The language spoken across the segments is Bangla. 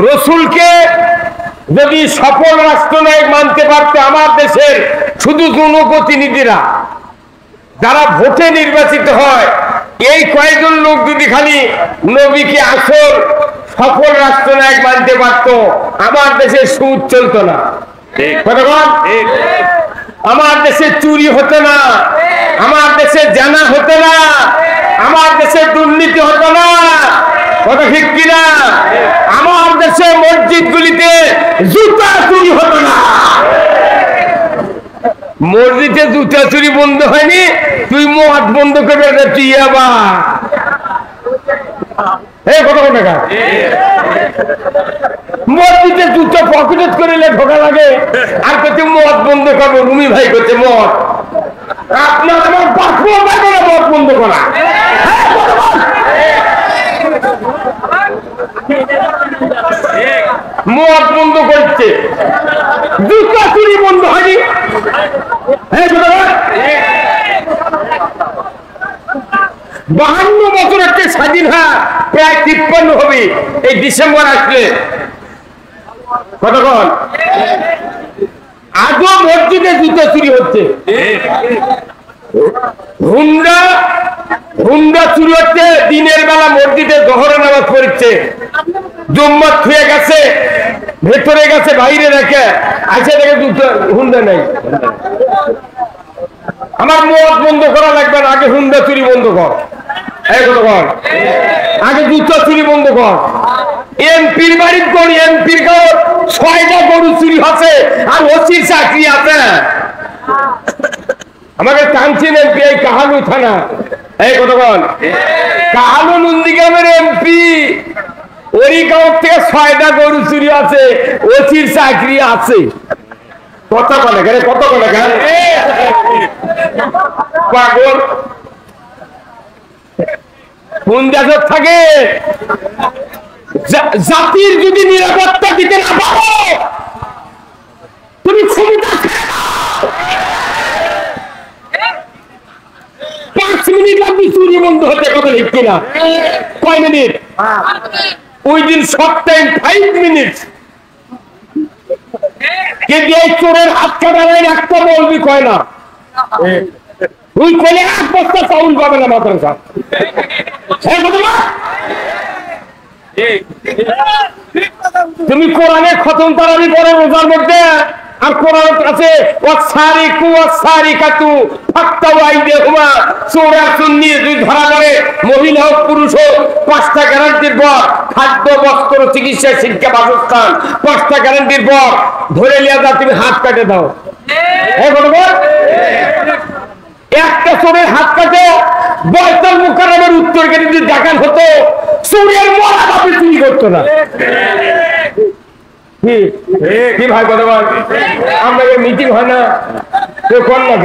রসুলকে যদি সফল রাষ্ট্রনায়ক মানতে পারতো আমার দেশের শুধু জনপ্রতিনিধিরা যারা ভোটে নির্বাচিত হয়, এই কয়েকজন লোক যদি খালি নবীকে আসল সফল রাষ্ট্রনায়ক মানতে পারতো, আমার দেশে সুদ চলতো না, আমার দেশে চুরি হতো না, আমার দেশে জানা হতো না, আমার দেশে দুর্নীতি হতো না, কথা ঠিক কিনা? আমার দেশে মসজিদ গুলিতে জুতা চুরি হতো না। মসজিদে জুতা চুরি বন্ধ হয়নি, তুই মদ বন্ধ করে তুই আবার মসজিদে জুতো পকেট করে ঢোকা লাগে, আর করছে মদ বন্ধ করবো। রুমি ভাই করছে মদ, আপনার আমার মদ বন্ধ করা। মদ বন্ধ করছে, জুতো চুরি বন্ধ হয়নি। 52 বছর হচ্ছে স্বাধীন হয়, প্রায় 53 হবে এই ডিসেম্বর আসলে। কতক্ষণ আজও মসজিদে জুতো চুরি হচ্ছে, হুন্ডা চুরি হচ্ছে। দিনের বেলা মসজিদে জোহরের নামাজ পড়ছে, জুম্মাত থুয়ে গেছে, ভেতরে গেছে, বাইরে রেখে আসে দেখে জুতো হুন্ডা নাই। আমার মদ বন্ধ করা লাগবে না, আগে হুন্ডা চুরি বন্ধ কর, আগে জুতো চুরি বন্ধ কর। এমপির বাড়ির গরু, এমপির 6টা গরু চুরি হচ্ছে, আর ওসির চাকরি আছে। আমাকে টানছেন এমপি এই কাহালু থানা, এই কতক্ষণ কাহালু নন্দীগ্রামের এমপি, ওই গাঁও থেকে 6টা গরু চুরি আছে, ওসির চাকরি আছে। কথা বলে কত বলে পাগল কোন দেশে থাকে? জাতির যদি নিরাপত্তা দিতে না পারো, তুমি ক্ষমতা 5 মিনিট লাগবে চুরি বন্ধ হতে। কথা ঠিক কিনা? কয় মিনিট? ওই দিন সপ্তাহে 5 মিনিট। কিন্তু এই চোরের হাত কাটা নাই, একটা বলবি কয় না, ওই কলে 1 বস্তা চাউল পাবে না মাদ্রাসা। তুমি কোরআনে খতম তারাবি পড়ো রোজার মধ্যে, আর কোরআন আছে ওয়াসারিকু ওয়াসারিকাতু ফাক্তাউ আইদিহুমা, চোর আর চুন্নি যদি ধরা পড়ে, মহিলা হোক পুরুষ হোক, 5টা গ্যারান্টির পর খাদ্য, বস্ত্র, চিকিৎসা, শিক্ষা, বাসস্থান, 5টা গ্যারান্টির পর ধরে লিয়া যা, তুমি হাত কাটে দাও। একটা চোরের হাত কাটে বয়তাল মুকাররমের উত্তর গেটে যদি দেখান হতো, চোরের মরা বাপে চুরি করতো না। কি ভাই কথা বল, আমরা মিটিং হয় না তো কোন না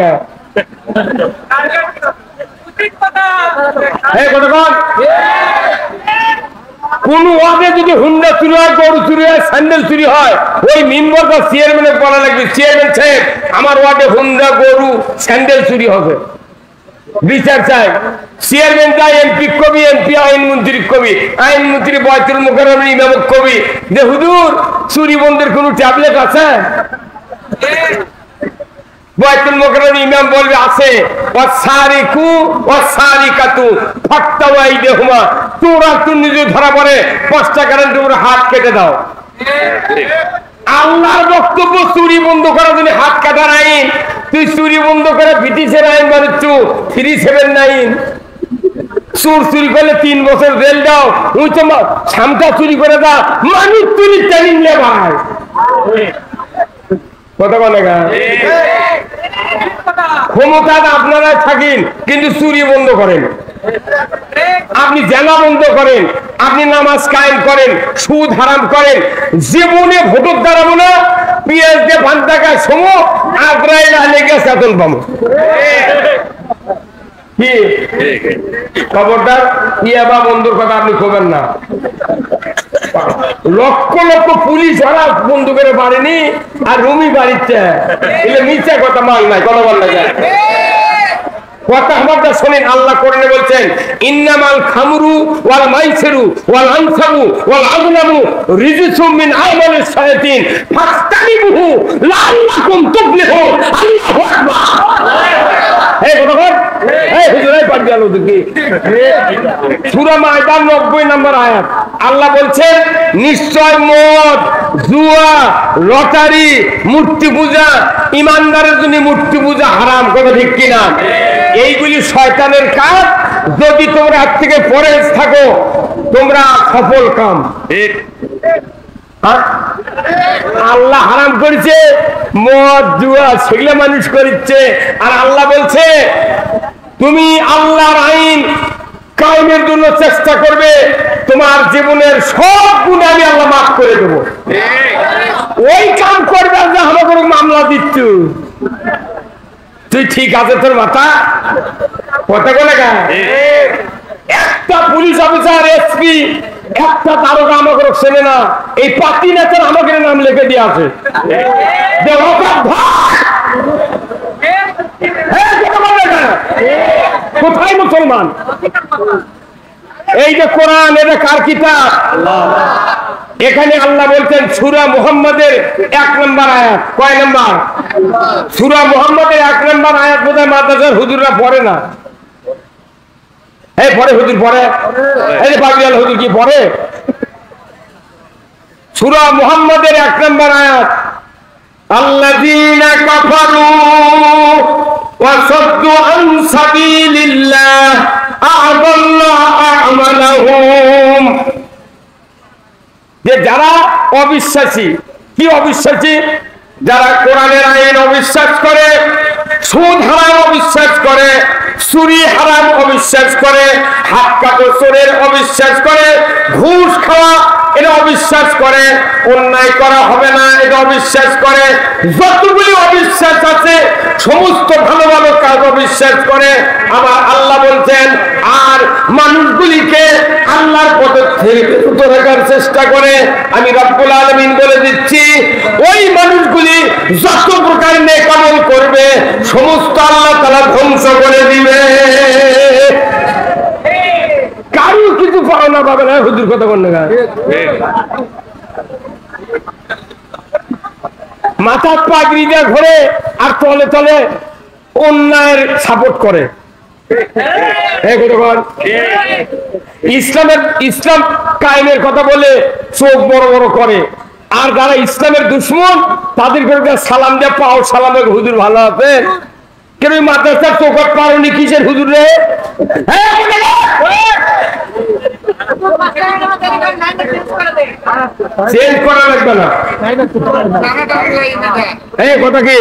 কোন ওয়ার্ডে যদি হুন্ডা চুরি হয়, গরু চুরি হয়, স্যান্ডেল চুরি হয়, ওই মেম্বার বা চেয়ারম্যানের বলা লাগবে, চেয়ারম্যান সাহেব আমার ওয়ার্ডে হুন্ডা, গরু, স্যান্ডেল চুরি হবে, বিচার চাই। চেয়ারম্যান চাই এমপি কবি, এমপি আইনমন্ত্রী কবি, আইনমন্ত্রী বয়তুল মুকাররমের ইমামত কবি যে হুজুর চুরি বন্ধের কোন ট্যাবলেট আছে? বয়তুল মুকাররমের ইমাম বলবে আছে। ওয়াসারিকু ওয়াসারিকাতু ফাক্তাউ আইদিহুমা, চোর আর চুন্নি যদি ধরা পড়ে 5টা গ্যারান্টির উপরে হাত কেটে দাও। আল্লাহর বক্তব্য চুরি বন্ধ করার জন্য হাত কাটার আইন, তুই চুরি বন্ধ করে ব্রিটিশের আইন বানাচ্ছু 379। চোর চুরি করলে 3 বছর জেল দাও, ওই তো সামটা চুরি করে দা, মানুষ চুরি ট্রেনিং লে ভাই। কথা বলে ক্ষমতা আপনারা থাকেন, কিন্তু চুরি বন্ধ করেন, আপনি জেনা বন্ধ করেন, আপনি নামাজ কায়েম করেন, সুদ হারাম করেন। জীবনে ভোটক দাঁড়াবো না, পিএস দিয়ে 5 টাকায় সমো, আগ্রাইল লেগে সেতন পাবো। কি খবরদার ইয়াবা বন্ধুর কথা আপনি খবেন না। লক্ষ লক্ষ পুলিশ ওরা বন্ধু করে পারেনি, আর রুমি বাড়িতে এলে মিথ্যা কথা মাল নাই, কথা বল না। কথা আমাদের শুনেন, আল্লাহ কোরআনে বলছেন ইন্নামাল খামরু ওয়াল মাইসিরু ওয়াল আনসাবু ওয়াল আযলামু রিজসুম মিন আমালিশ শায়াতিন ফাস্তানিবুহু লাআল্লাকুম তুফলিহুন। আল্লাহু আকবার। এই কথা বল, এই হুজুরাই পাঠ গেল দেখি সূরা মাইদা 90 নম্বর আয়াত। আল্লাহ বলছেন নিশ্চয় মদ, জুয়া, লটারি, মূর্তি পূজা, ইমানদারের জন্য মূর্তি পূজা হারাম। কথা ঠিক কিনা? এইগুলি শয়তানের কাজ। যদি তোমরা হাত থেকে পরেজ থাকো তোমরা সফল কাম। আল্লাহ হারাম করেছে মদ, জুয়া, সেগুলো মানুষ করছে। আর আল্লাহ বলছে তুমি আল্লাহর আইন কায়েমের জন্য চেষ্টা করবে, তোমার জীবনের সব গুণ আমি আল্লাহ মাফ করে দেবো। ওই কাম করবে যে আমাকে মামলা দিচ্ছ, তুই ঠিক আছে তোর মাথা কথা বলে গা। একটা পুলিশ অফিসার, এসপি, একটা দারোগা আমাকে চেনে না, এই পাতি নেতার আমাকে নাম লিখে দিয়ে আছে। কোথায় মুসলমান? এই যে কোরআন, এটা কার কিতাব? এখানে আল্লাহ বলছেন সূরা মুহাম্মাদের 1 নম্বর আয়াত। কয় নম্বর? সূরা মুহাম্মাদের 1 নম্বর আয়াত বোধহয় মাদ্রাসার হুজুররা পড়ে না। এই পড়ে হুজুর, পড়ে। এই যে পাগল হুজুর কি পড়ে? সূরা মুহাম্মাদের 1 নম্বর আয়াত, আল্লাযীনা কাফারু ওয়া সাদ্দু আন সাবিলিল্লাহ আ'দাল্লা আমালাহুম। যে যারা অবিশ্বাসী, কি অবিশ্বাসী? যারা কোরআনের আইন অবিশ্বাস করে, সুদ হারাম অবিশ্বাস করে, চুরি হারাম অবিশ্বাস করে, হাত কাটো চোরের অবিশ্বাস করে, ঘুষ খাওয়া এটা অবিশ্বাস করে, অন্যায় করা হবে না এটা অবিশ্বাস করে, যতগুলি অবিশ্বাস আছে সমস্ত ভালো ভালো কাজ অবিশ্বাস করে। আমার আল্লাহ বলছেন আর মানুষগুলিকে আল্লাহর পথে থেকে বিরত রাখার চেষ্টা করে। আমি রব্বুল আলামিন বলে দিচ্ছি ওই মানুষগুলি যত প্রকার নেক আমল করবে সমস্ত আল্লাহ তাআলা ধ্বংস করে দিবে। কারো কিছু পাওনা পাবে না। হুজুর কথা বলেন না, মাথা পাগড়ি দিয়ে ঘোরে আর তলে তলে অন্যায়ের সাপোর্ট করে। ইসলাম কায়েমের কথা বলে চোখ বড় বড় করে, আর যারা ইসলামের দুশ্মন তাদেরকে সালাম দিয়ে পাও সালাম, হুজুর ভালো আছে কেন? মাদ্রাসার চৌকট পারনি কিসের হুজুর রে? চেঞ্জ করা লাগবে না। এই কথা কি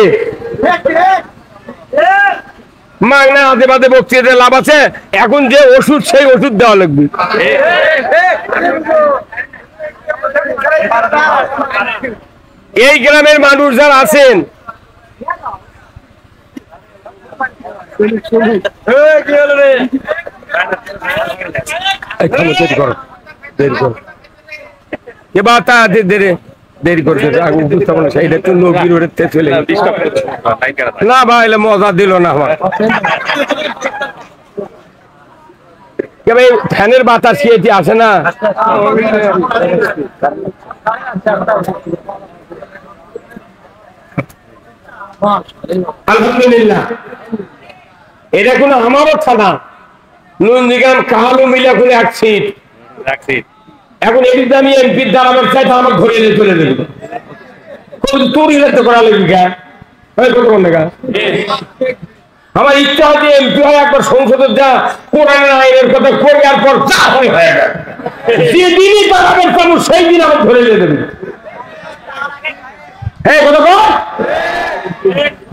মাগনা আদে বাদে বক্তৃতা লাভ আছে? এখন যে ওষুধ সেই ওষুধ দেওয়া লাগবে। এই গ্রামের মানুষ যারা আছেন দেরি করছে না ভাই, মজা দিল না আমার। ফ্যানের বাতাস খেয়েছি আসে না। আলহামদুলিল্লাহ, এটা কোনো আমারও থানা নন্দীগ্রাম কাহালু মিলা করে 1 সিট। এখন এদিকে আমি এমপির দাঁড়াবার চাইতে আমার ঘরে এনে চলে দেবে। তোর ইলেক্ট করা লাগবে আমার ইচ্ছা হচ্ছে এমপি হয় একবার সংসদের যা কোরআনের আইনের কথা করে আর পর যা হয়ে যায় যেদিনই দাঁড়াবেন পাবো সেই দিন আমার ধরে নিয়ে দেবে। হ্যাঁ কথা বল,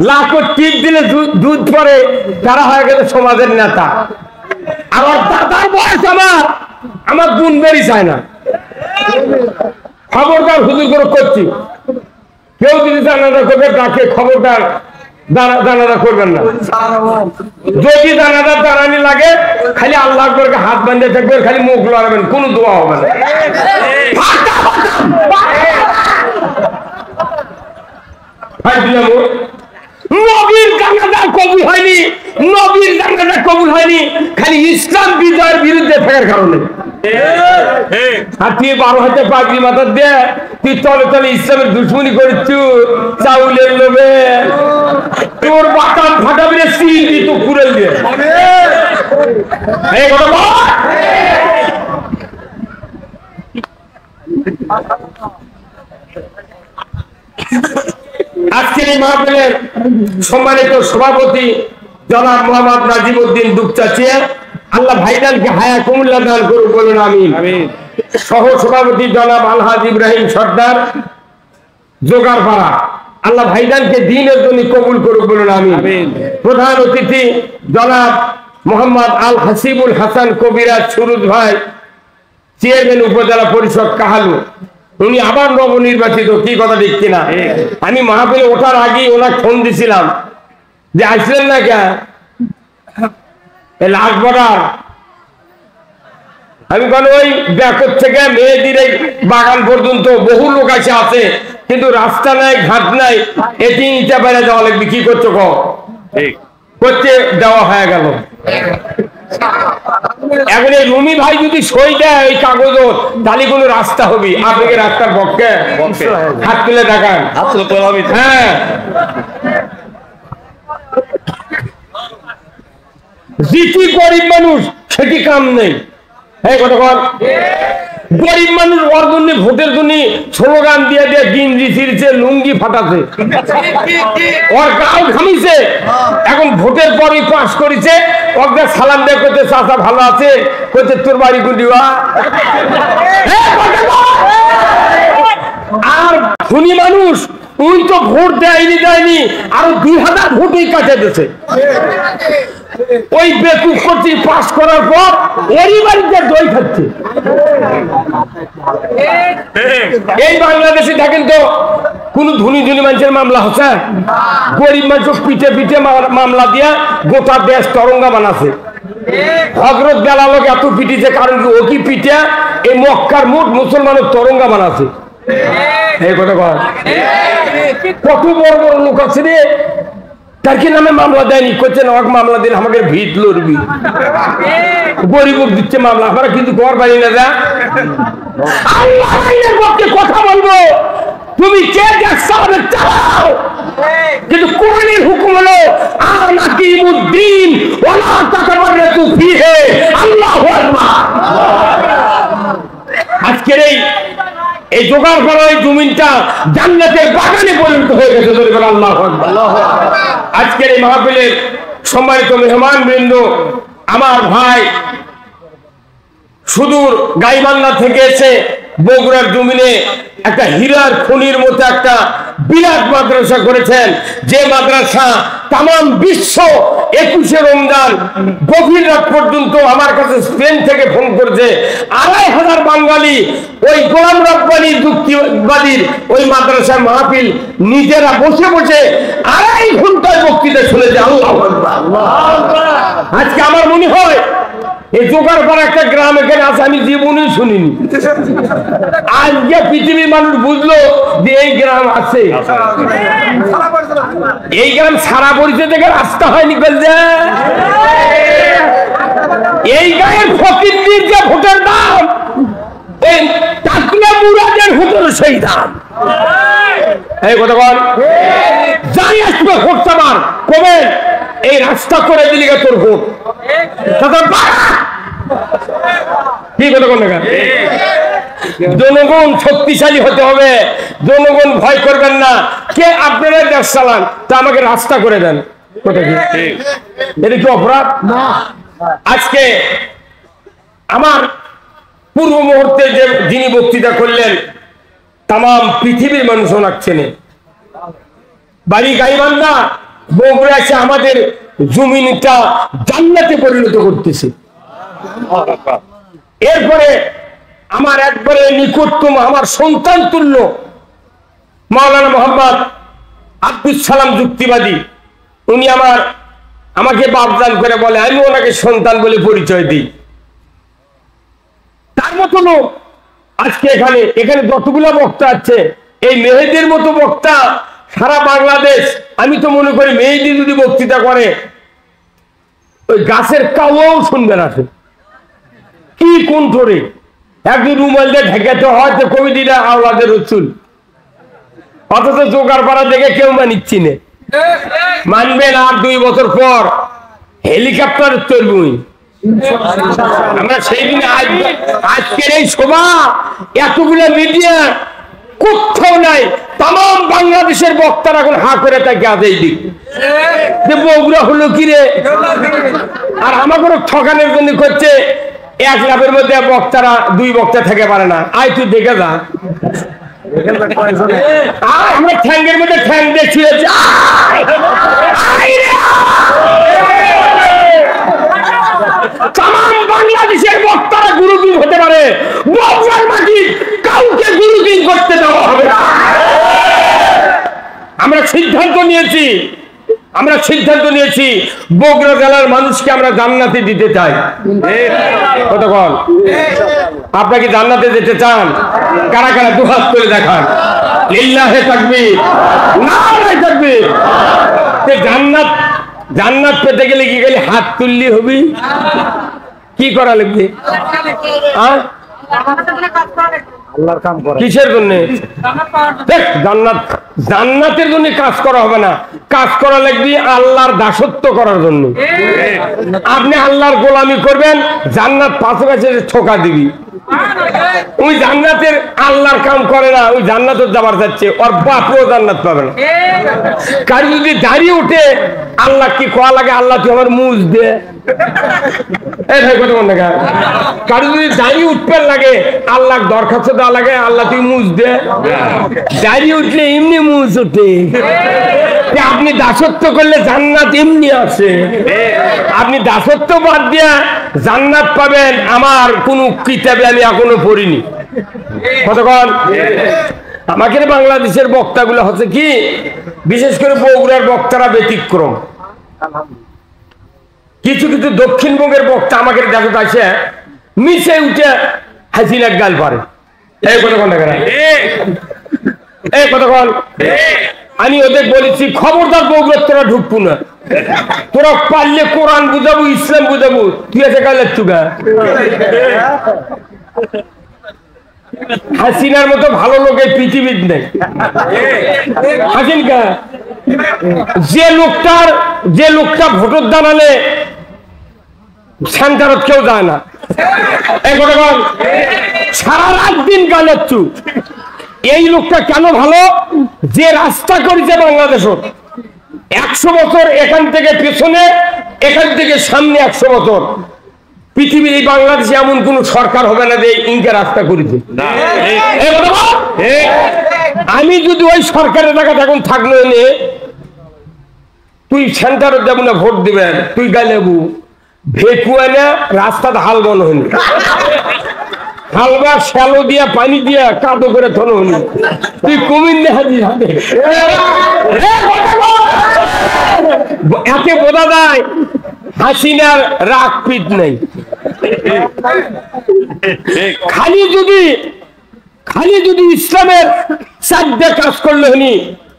লাখো টিপ দিলে দুধ পরে তারা হয়ে গেছে সমাজের নেতা। আমার দাদার বয়স আমার গুণ বেরি চায় না। খবরদার হুজুর করে করছি, কেউ যদি জানাজা করবে ডাকে খবরদার জানাজা করবেন না। যদি জানাজার দাঁড়ানি লাগে খালি আল্লাহ করে হাত বাঁধে থাকবেন, খালি মুখ লড়াবেন, কোনো দোয়া হবে না। নবীর জানাজা কবুল হয়নি, নবীর জানাজা ইসলাম বিজয়ের বিরুদ্ধে থাকার কারণে। আর তুই 12 হাতে পাগড়ি মাথা দিয়ে তুই তলে তলে ইসলামের দুশ্মনী করেছু চাউলের লোভে, তোর বাটাম ফাটাবি রে, সিল দি তো পুরে দিয়ে এই কথা বল। আজকের এই মাহফিলের সম্মানিত সভাপতি জনাব মোহাম্মদ নাজিমউদ্দিন দুপচাচিয়া, আল্লাহ ভাইজানকে হায়া কুমুল্লাহ দান করুক, বলুন আমিন। সহ সভাপতি জনাব আলহাজ ইব্রাহিম সর্দার জোগাড়পাড়া, আল্লাহ ভাইজানকে দ্বীনের জন্য কবুল করুক, বলুন আমিন। প্রধান অতিথি জনাব মোহাম্মদ আল হাসিবুল হাসান কবিরাজ সুরুজ ভাই, চেয়ারম্যান উপজেলা পরিষদ কাহালু, উনি আবার নবনির্বাচিত, কি কথা ঠিক কিনা? আমি মাহফিলে ওঠার আগেই ওনাকে ফোন দিছিলাম যে আসলেন না কেন লাস্ট বর্ডার। আমি বলি ওই ব্যাকর থেকে মেয়েদের বাগান পর্যন্ত বহু লোক আছে, কিন্তু রাস্তা নাই, ঘাট নাই, এটি ইটা বেড়ে যাওয়া লাগবে, কি করছো করতে দেওয়া হয়ে গেল। এখন এই রুমি ভাই যদি সই দেয় ওই কাগজ, তাহলে কোনো রাস্তা হবে। আপনাকে রাস্তার পক্ষে হাত তুলে দেখান। হ্যাঁ, যেটি গরিব মানুষ সেটি কাম নেই। হ্যাঁ, কতক্ষণ গরিব মানুষ ওর জন্য ভোটের জন্য স্লোগান দিয়ে দিয়ে গিঞ্জি ছিঁড়ছে, লুঙ্গি ফাটাছে, ওর গাও ঘামিছে। এখন ভোটের পরই পাস করেছে, ওকে সালাম দিয়ে করতে চাচা ভালো আছে, করতে তোর বাড়ি কুটিবা। আর ধনী মানুষ ওই তো ভোট দেয়নি, আরো 2000 ভোটই কাটে দিয়েছে। ওই বেকুব করতে পাস করার পর ওরই বাড়িতে দই খাচ্ছে। এই বাংলাদেশে দেখেন তো কোন ধনী মানুষের মামলা হচ্ছে, গরিব মানুষ পিঠে পিঠে মামলা দিয়া গোটা দেশ তরঙ্গা বানাচ্ছে। হযরত বেলালকে এত পিটিছে, কারণ কি ও কি পিঠে এই মক্কার মোট মুসলমানের তরঙ্গা বানাচ্ছে। এই কথা কত বড় বড় লোক আছে রে, তার কি নামে মামলা দেয়নি, করছেন ওকে মামলা দিন আমাকে ভিত লড়বি, গরিব দিচ্ছে মামলা, আমরা কিন্তু ঘর বাড়ি না যা। আল্লাহর পক্ষে কথা বলবো, তুমি কে দেখছাবে চালাও, কিন্তু কোরআনের হুকুম হলো আনাকিমুদ্দিন ওয়ালা তাতাবাররাতু ফিহি, আল্লাহু আকবার। আজকের এই জোগাড় করা এই জমিনটা জান্নাতের বাগানে পরিণত হয়ে গেছে, আল্লাহু আকবার। আজকের এই মাহফিলের সম্মানিত মেহমান বৃন্দ, আমার ভাই সুদূর গাইবান্ধা থেকে এসে বগুড়ার জমিনে একটা হীরার খনির মতো একটা বিরাট মাদ্রাসা করেছেন, যে মাদ্রাসা তাম বিশ্ব 21শে রমজান গভীর রাত পর্যন্ত আমার কাছে স্পেন থেকে ফোন করছে। 2500 বাঙালি ওই গোলাম রব্বানী যুক্তিবাদীর ওই মাদ্রাসার মাহফিল নিজেরা বসে বসে 2.5 ঘন্টায় বক্তৃতা শুনেছে। আল্লাহু আকবার। আজকে আমার মনে হয় এই জোগাড় করা একটা গ্রাম এখানে আছে, আমি জীবনেও শুনিনি। আজকে পৃথিবীর মানুষ বুঝলো যে এই গ্রাম আছে। এই গ্রাম সারা পরিচয় থেকে রাস্তা হয়নি, এই গায়ের ফকিরদের যে ভোটের দাম, এই টাকলা মুরাদের ভোটের সেই দাম। এই কথা বল, যাই আসবে ভোট চাবার কবে এই রাস্তা করে দিলি তোর ভোট, কি কথা বল না। জনগণ শক্তিশালী হতে হবে, জনগণ ভয় করবেন না। কে আপনারা দেশ চালান, তা আমাকে রাস্তা করে দেন, এটা কি অপরাধ? আজকে আমার পূর্ব মুহূর্তে যে যিনি বক্তৃতা করলেন, তাম পৃথিবীর মানুষ ওনাচ্ছেন। বাড়ি গাইবান্ধা, বগুড়া এসে আমাদের জমিনটা জান্নাতে পরিণত করতেছে। এরপরে আমার একবারে নিকটতম, আমার সন্তান তুল্য মাওলানা মোহাম্মদ আব্দুল সালাম যুক্তিবাদী, উনি আমাকে বাপদান করে বলে, আমি ওনাকে সন্তান বলে পরিচয় দিই। তার মতো লোক আজকে এখানে যতগুলো বক্তা আছে, এই মেহেদির মতো বক্তা সারা বাংলাদেশ, আমি তো মনে করি মেহেদি যদি বক্তৃতা করে ওই গাছের কাউও শুনবে না। কি কোন ধরে একদিন রুমাল দিয়ে ঢেকাতে হয় তো কমিটিটা আওলাদের রসুল, অথচ জোগাড় পাড়া দেখে কেউ মানিচ্ছি না, মানবেন। আর 2 বছর পর হেলিকপ্টার চলবই আমরা। সেই দিনে আজকের এই সভা এতগুলো মিডিয়া কোথাও নাই, তাম বাংলাদেশের বক্তারা এখন হা করে তাকে আজ এই দিক যে বগুড়া হলো কি রে। আর আমাকে ঠকানোর জন্য করছে 1 লাখের মধ্যে বক্তারা 2 বক্তা থেকে পারে না। আয় তুই দেখে যা, আমরা ঠ্যাঙ্গের মধ্যে ঠ্যাং দিয়ে ছুঁয়েছি। তাম বাংলাদেশের বক্তারা গুরুকিং হতে পারে, বগুড়ার মাটি কাউকে গুরুকিং করতে দেওয়া হবে না। আমরা সিদ্ধান্ত নিয়েছি বগুড়া জেলার মানুষকে আমরা জান্নাতে দিতে চাই। কতক্ষণ আপনাকে জান্নাতে যেতে চান? কারা কারা দুহাত করে দেখান। লিল্লাহে তাকবীর, নারায়ে তাকবীর। জান্নাত পেতে গেলে কি গেলে হাত তুললি হবি? কি করা লাগবে? কিসের জন্য? জান্নাতের জন্য কাজ করা হবে না, কাজ করা লাগবে আল্লাহর দাসত্ব করার জন্য। আপনি আল্লাহর গোলামি করবেন, জান্নাত পাশে পাশে ঠোকা দিবি। ওই জান্নাতের আল্লাহর কাম করে না, ওই জান্নাতের যাবার যাচ্ছে, ওর বাপও জান্নাত পাবে না। কার যদি দাঁড়িয়ে উঠে আল্লাহ কি কোয়া লাগে, আল্লাহ তুই আমার মুজ দে, কারো যদি দাঁড়িয়ে উঠবে লাগে আল্লাহ দরখাস্ত দেওয়া লাগে, আল্লাহ তুই মুজ দে। দাঁড়িয়ে উঠলে এমনি মুজ ওঠে। আপনি দাসত্ব করলে জান্নাত এমনি আসে। আপনি দাসত্ব বাদ দিয়া জান্নাত পাবেন আমার কোন কিতাবে আমি এখনো পড়িনি। কতক্ষণ আমাকে বাংলাদেশের বক্তাগুলো হচ্ছে কি, বিশেষ করে বগুড়ার বক্তারা ব্যতিক্রম। কিছু কিছু দক্ষিণবঙ্গের বক্তা আমাকে দেখতে আসে মিশে উঠে হাসিনার গাল পারে। এই কতক্ষণ এই কতক্ষণ আমি ওদের বলেছি খবরদার বগুড়া তোরা ঢুকবো না, তোরা পারলে কোরআন বুঝাবো, ইসলাম বুঝাবো, তুই এসে গালের চুগা। হাসিনার মতো ভালো লোক এই পৃথিবীর নেই। হাসিনকা যে লোকটা ভোটের দাঁড়ালে সেন্টারত কেউ যায় না, সারা রাত দিন গালের চুপ। এই লোকটা কেন ভালো? যে রাস্তা করেছে বাংলাদেশ 100 বছর, এখান থেকে পেছনে, এখান থেকে সামনে 100 বছর। পৃথিবীর এই বাংলাদেশে এমন কোন সরকার হবে না যে ইনকে রাস্তা করেছে। আমি যদি ওই সরকারের টাকা এখন থাকলো এনে, তুই সেন্টারে যাব না ভোট দিবেন, তুই গালেবু ভেকুয়া না রাস্তাটা হাল বন হয়নি, হালবা শ্যালো দিয়া পানি দিয়া কাদো করে থন হয়নি, তুই কমিন হাজির হাতে। এতে বোঝা যায় হাসিনার রাগ পিঠ নেই। খালি যদি ইসলামের সাধ্যে কাজ করলে হনি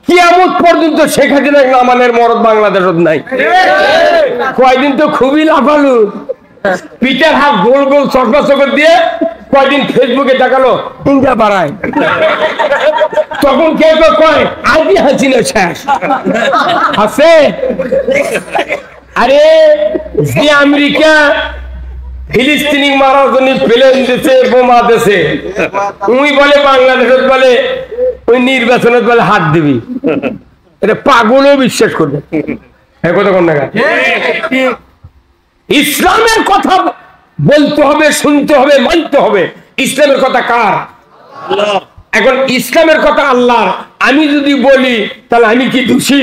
কিয়ামত পর্যন্ত শেখ হাসিনা নামানের মরদ বাংলাদেশত নাই। কয়দিন তো খুবই লাফালু, পিঠের হাত গোল গোল চকরা চকর দিয়ে কয়দিন ফেসবুকে দেখালো ইন্ডিয়া বাড়ায়, তখন কেউ কেউ কয় আজই হাসিনা শেষ আছে। আরে যে আমেরিকা ফিলিস্তিনি মারার জন্য প্লেন দিছে, বোমা দিছে, উনি বলে বাংলাদেশত বলে ওই নির্বাচনত বলে হাত দিবি, এটা পাগলও বিশ্বাস করবে। ইসলামের কথা বলতে হবে, শুনতে হবে, মানতে হবে। ইসলামের কথা কার? এখন ইসলামের কথা আল্লাহর। আমি যদি বলি তাহলে আমি কি দোষী?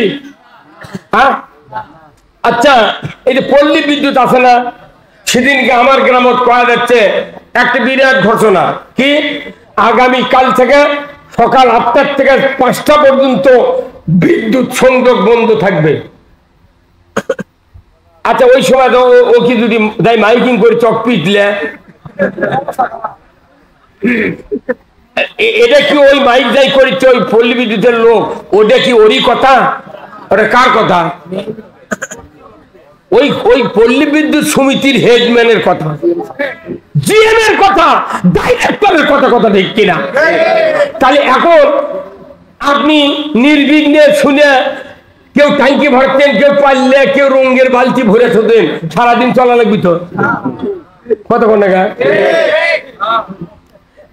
হ্যাঁ, আচ্ছা এই যে পল্লী বিদ্যুৎ আছে না, সেদিনকে আমার গ্রামত করা যাচ্ছে একটা বিরাট ঘোষণা কি, আগামী কাল থেকে সকাল 8টা থেকে 5টা পর্যন্ত বিদ্যুৎ সংযোগ বন্ধ থাকবে। আচ্ছা ওই সময় ও কি যদি তাই মাইকিং করে চক পিটলে, এটা কি ওই মাইক যাই করেছে ওই পল্লী বিদ্যুতের লোক, ওটা কি ওরই কথা? ওটা কার কথা? ওই ওই পল্লী বিদ্যুৎ সমিতির হেডম্যানের কথা, জিএম এর কথা, ডাইরেক্টরের কথা ঠিক কিনা? তাহলে এখন আপনি নির্বিঘ্নে শুনে কেউ ট্যাঙ্কি ভরতেন, কেউ পারলে, কেউ রঙের বালতি ভরে থাকতেন, সারাদিন চলা লাগবে তো কতক্ষণ টাকা।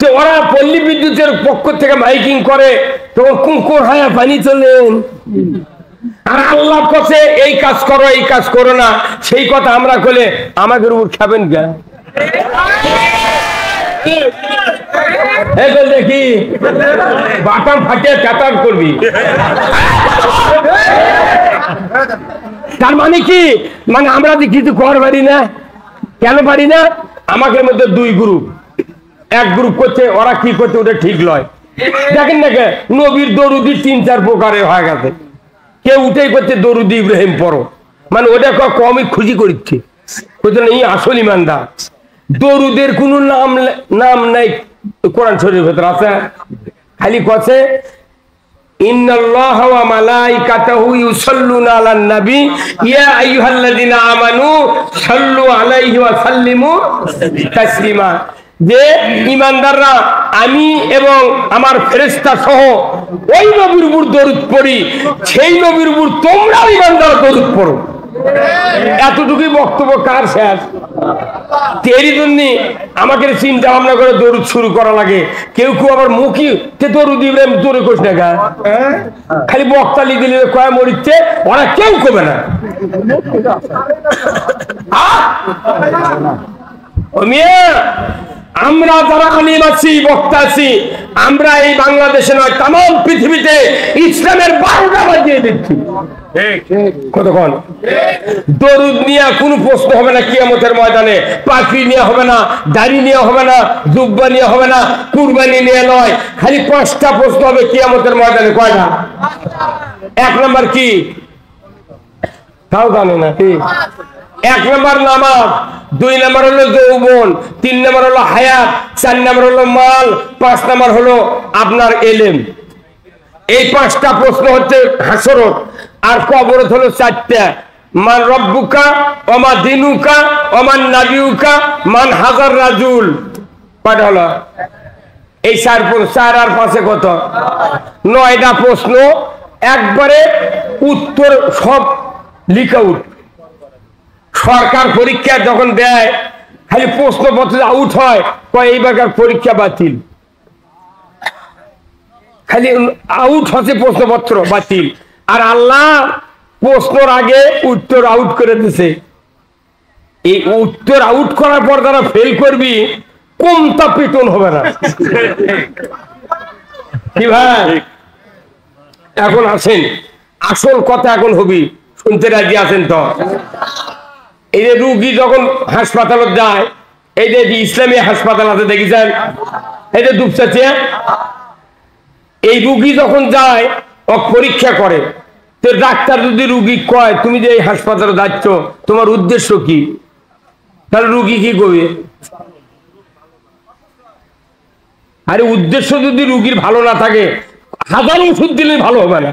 তো ওরা পল্লী বিদ্যুতের পক্ষ থেকে মাইকিং করে, তখন কুকুর হায়া পানি চলেন, আর আল্লাহ কাছে এই কাজ করো, এই কাজ করো না, সেই কথা আমরা করলে আমাদের উপর খাবেন গা? দেখি বাটাম ফাটিয়ে চাটার করবি। তার মানে কি, মানে আমরা যে কিছু কর পারি না, কেন পারি না? আমাদের মধ্যে দুই গ্রুপ, এক গ্রুপ করছে, ওরা কি করছে ওটা ঠিক নয়। দেখেন না নবীর দরুদি 3-4 প্রকারের হয়ে গেছে, কেউ উঠেই করছে দরুদি ইব্রাহিম পড়ো, মানে ওটা কমই খুশি করছে, এই আসল ইমানদার। দরুদের কোন নাম নাই কোরআন শরীফের ভেতর আছে, খালি কছে ইন্নাল্লাহা ওয়া মালাইকাতাহু ইউসাল্লুনা আলান নবী ইয়া আইয়ুহাল্লাযিনা আমানু সাল্লু আলাইহি ওয়া সাল্লিমু তাসলিমা। যে ঈমানদাররা আমি এবং আমার ফেরেশতা সহ ওই নবীর উপর দরুদ পড়ি, সেই নবীর উপর তোমরাও ঈমানদার দরুদ পড়ো। এতটুকুই বক্তব্য কার শেষ? এরই জন্য আমাকে চিন্তা ভাবনা করে দরুদ শুরু করা লাগে। কেউ কেউ আবার মুখী দরুদ ইব্রাহিম দৌড়ে কোষ না, খালি বক্তালি দিলে কয় মরিচ্ছে, ওরা কেউ কবে না। আমরা যারা আলিম আছি, বক্তা আছি, আমরা এই বাংলাদেশে নয় তাম পৃথিবীতে ইসলামের 12টা বাজিয়ে দিচ্ছি। কতক্ষণ দরুদ নিয়ে কোনো প্রশ্ন হবে না কিয়ামতের ময়দানে, পাখি নিয়ে হবে না, দাড়ি নিয়ে হবে না, জুব্বা নিয়ে হবে না, কুরবানি নিয়ে নয়, খালি 5টা প্রশ্ন হবে কিয়ামতের ময়দানে। কয়টা? 1 নম্বর কি তাও জানে না কি? 1 নম্বর নামাজ, 2 নম্বর হলো যৌবন, 3 নম্বর হলো হায়াত, 4 নম্বর হলো মাল, 5 নম্বর হলো আপনার এলেম। এই 5টা প্রশ্ন হচ্ছে হাসরত। আর কবরত হলো 4টা, মান রব্বুকা ওমা দিনুকা ওমান নাবিউকা মান হাজার রাজুল। কয়টা হলো? এই 4 আর 5 কত? 9টা প্রশ্ন, একবারে উত্তর সব লিখা উঠ। সরকার পরীক্ষা যখন দেয় খালি প্রশ্নপত্র আউট হয়, কয় এইবারকার পরীক্ষা বাতিল, খালি আউট হচ্ছে প্রশ্নপত্র বাতিল। আর আল্লাহ প্রশ্নর আগে উত্তর আউট করে দিছে। এই উত্তর আউট করার পর তারা ফেল করবি, কমতা বেতন হবে না। কি ভাই? এখন আসেন, আসল কথা এখন হবি, শুনতে রাজি আছেন তো? এই যে রুগী যখন হাসপাতালে যায়, এই যে ইসলামী হাসপাতাল আছে দেখেছেন, এই যে দুপচাচিয়া, এই রুগী যখন যায় ও পরীক্ষা করে, তো ডাক্তার যদি রুগী কয় তুমি যে এই হাসপাতালে যাচ্ছ তোমার উদ্দেশ্য কি, তাহলে রুগী কি করবে? আরে উদ্দেশ্য যদি রুগীর ভালো না থাকে, হাজার ওষুধ দিলে ভালো হবে না।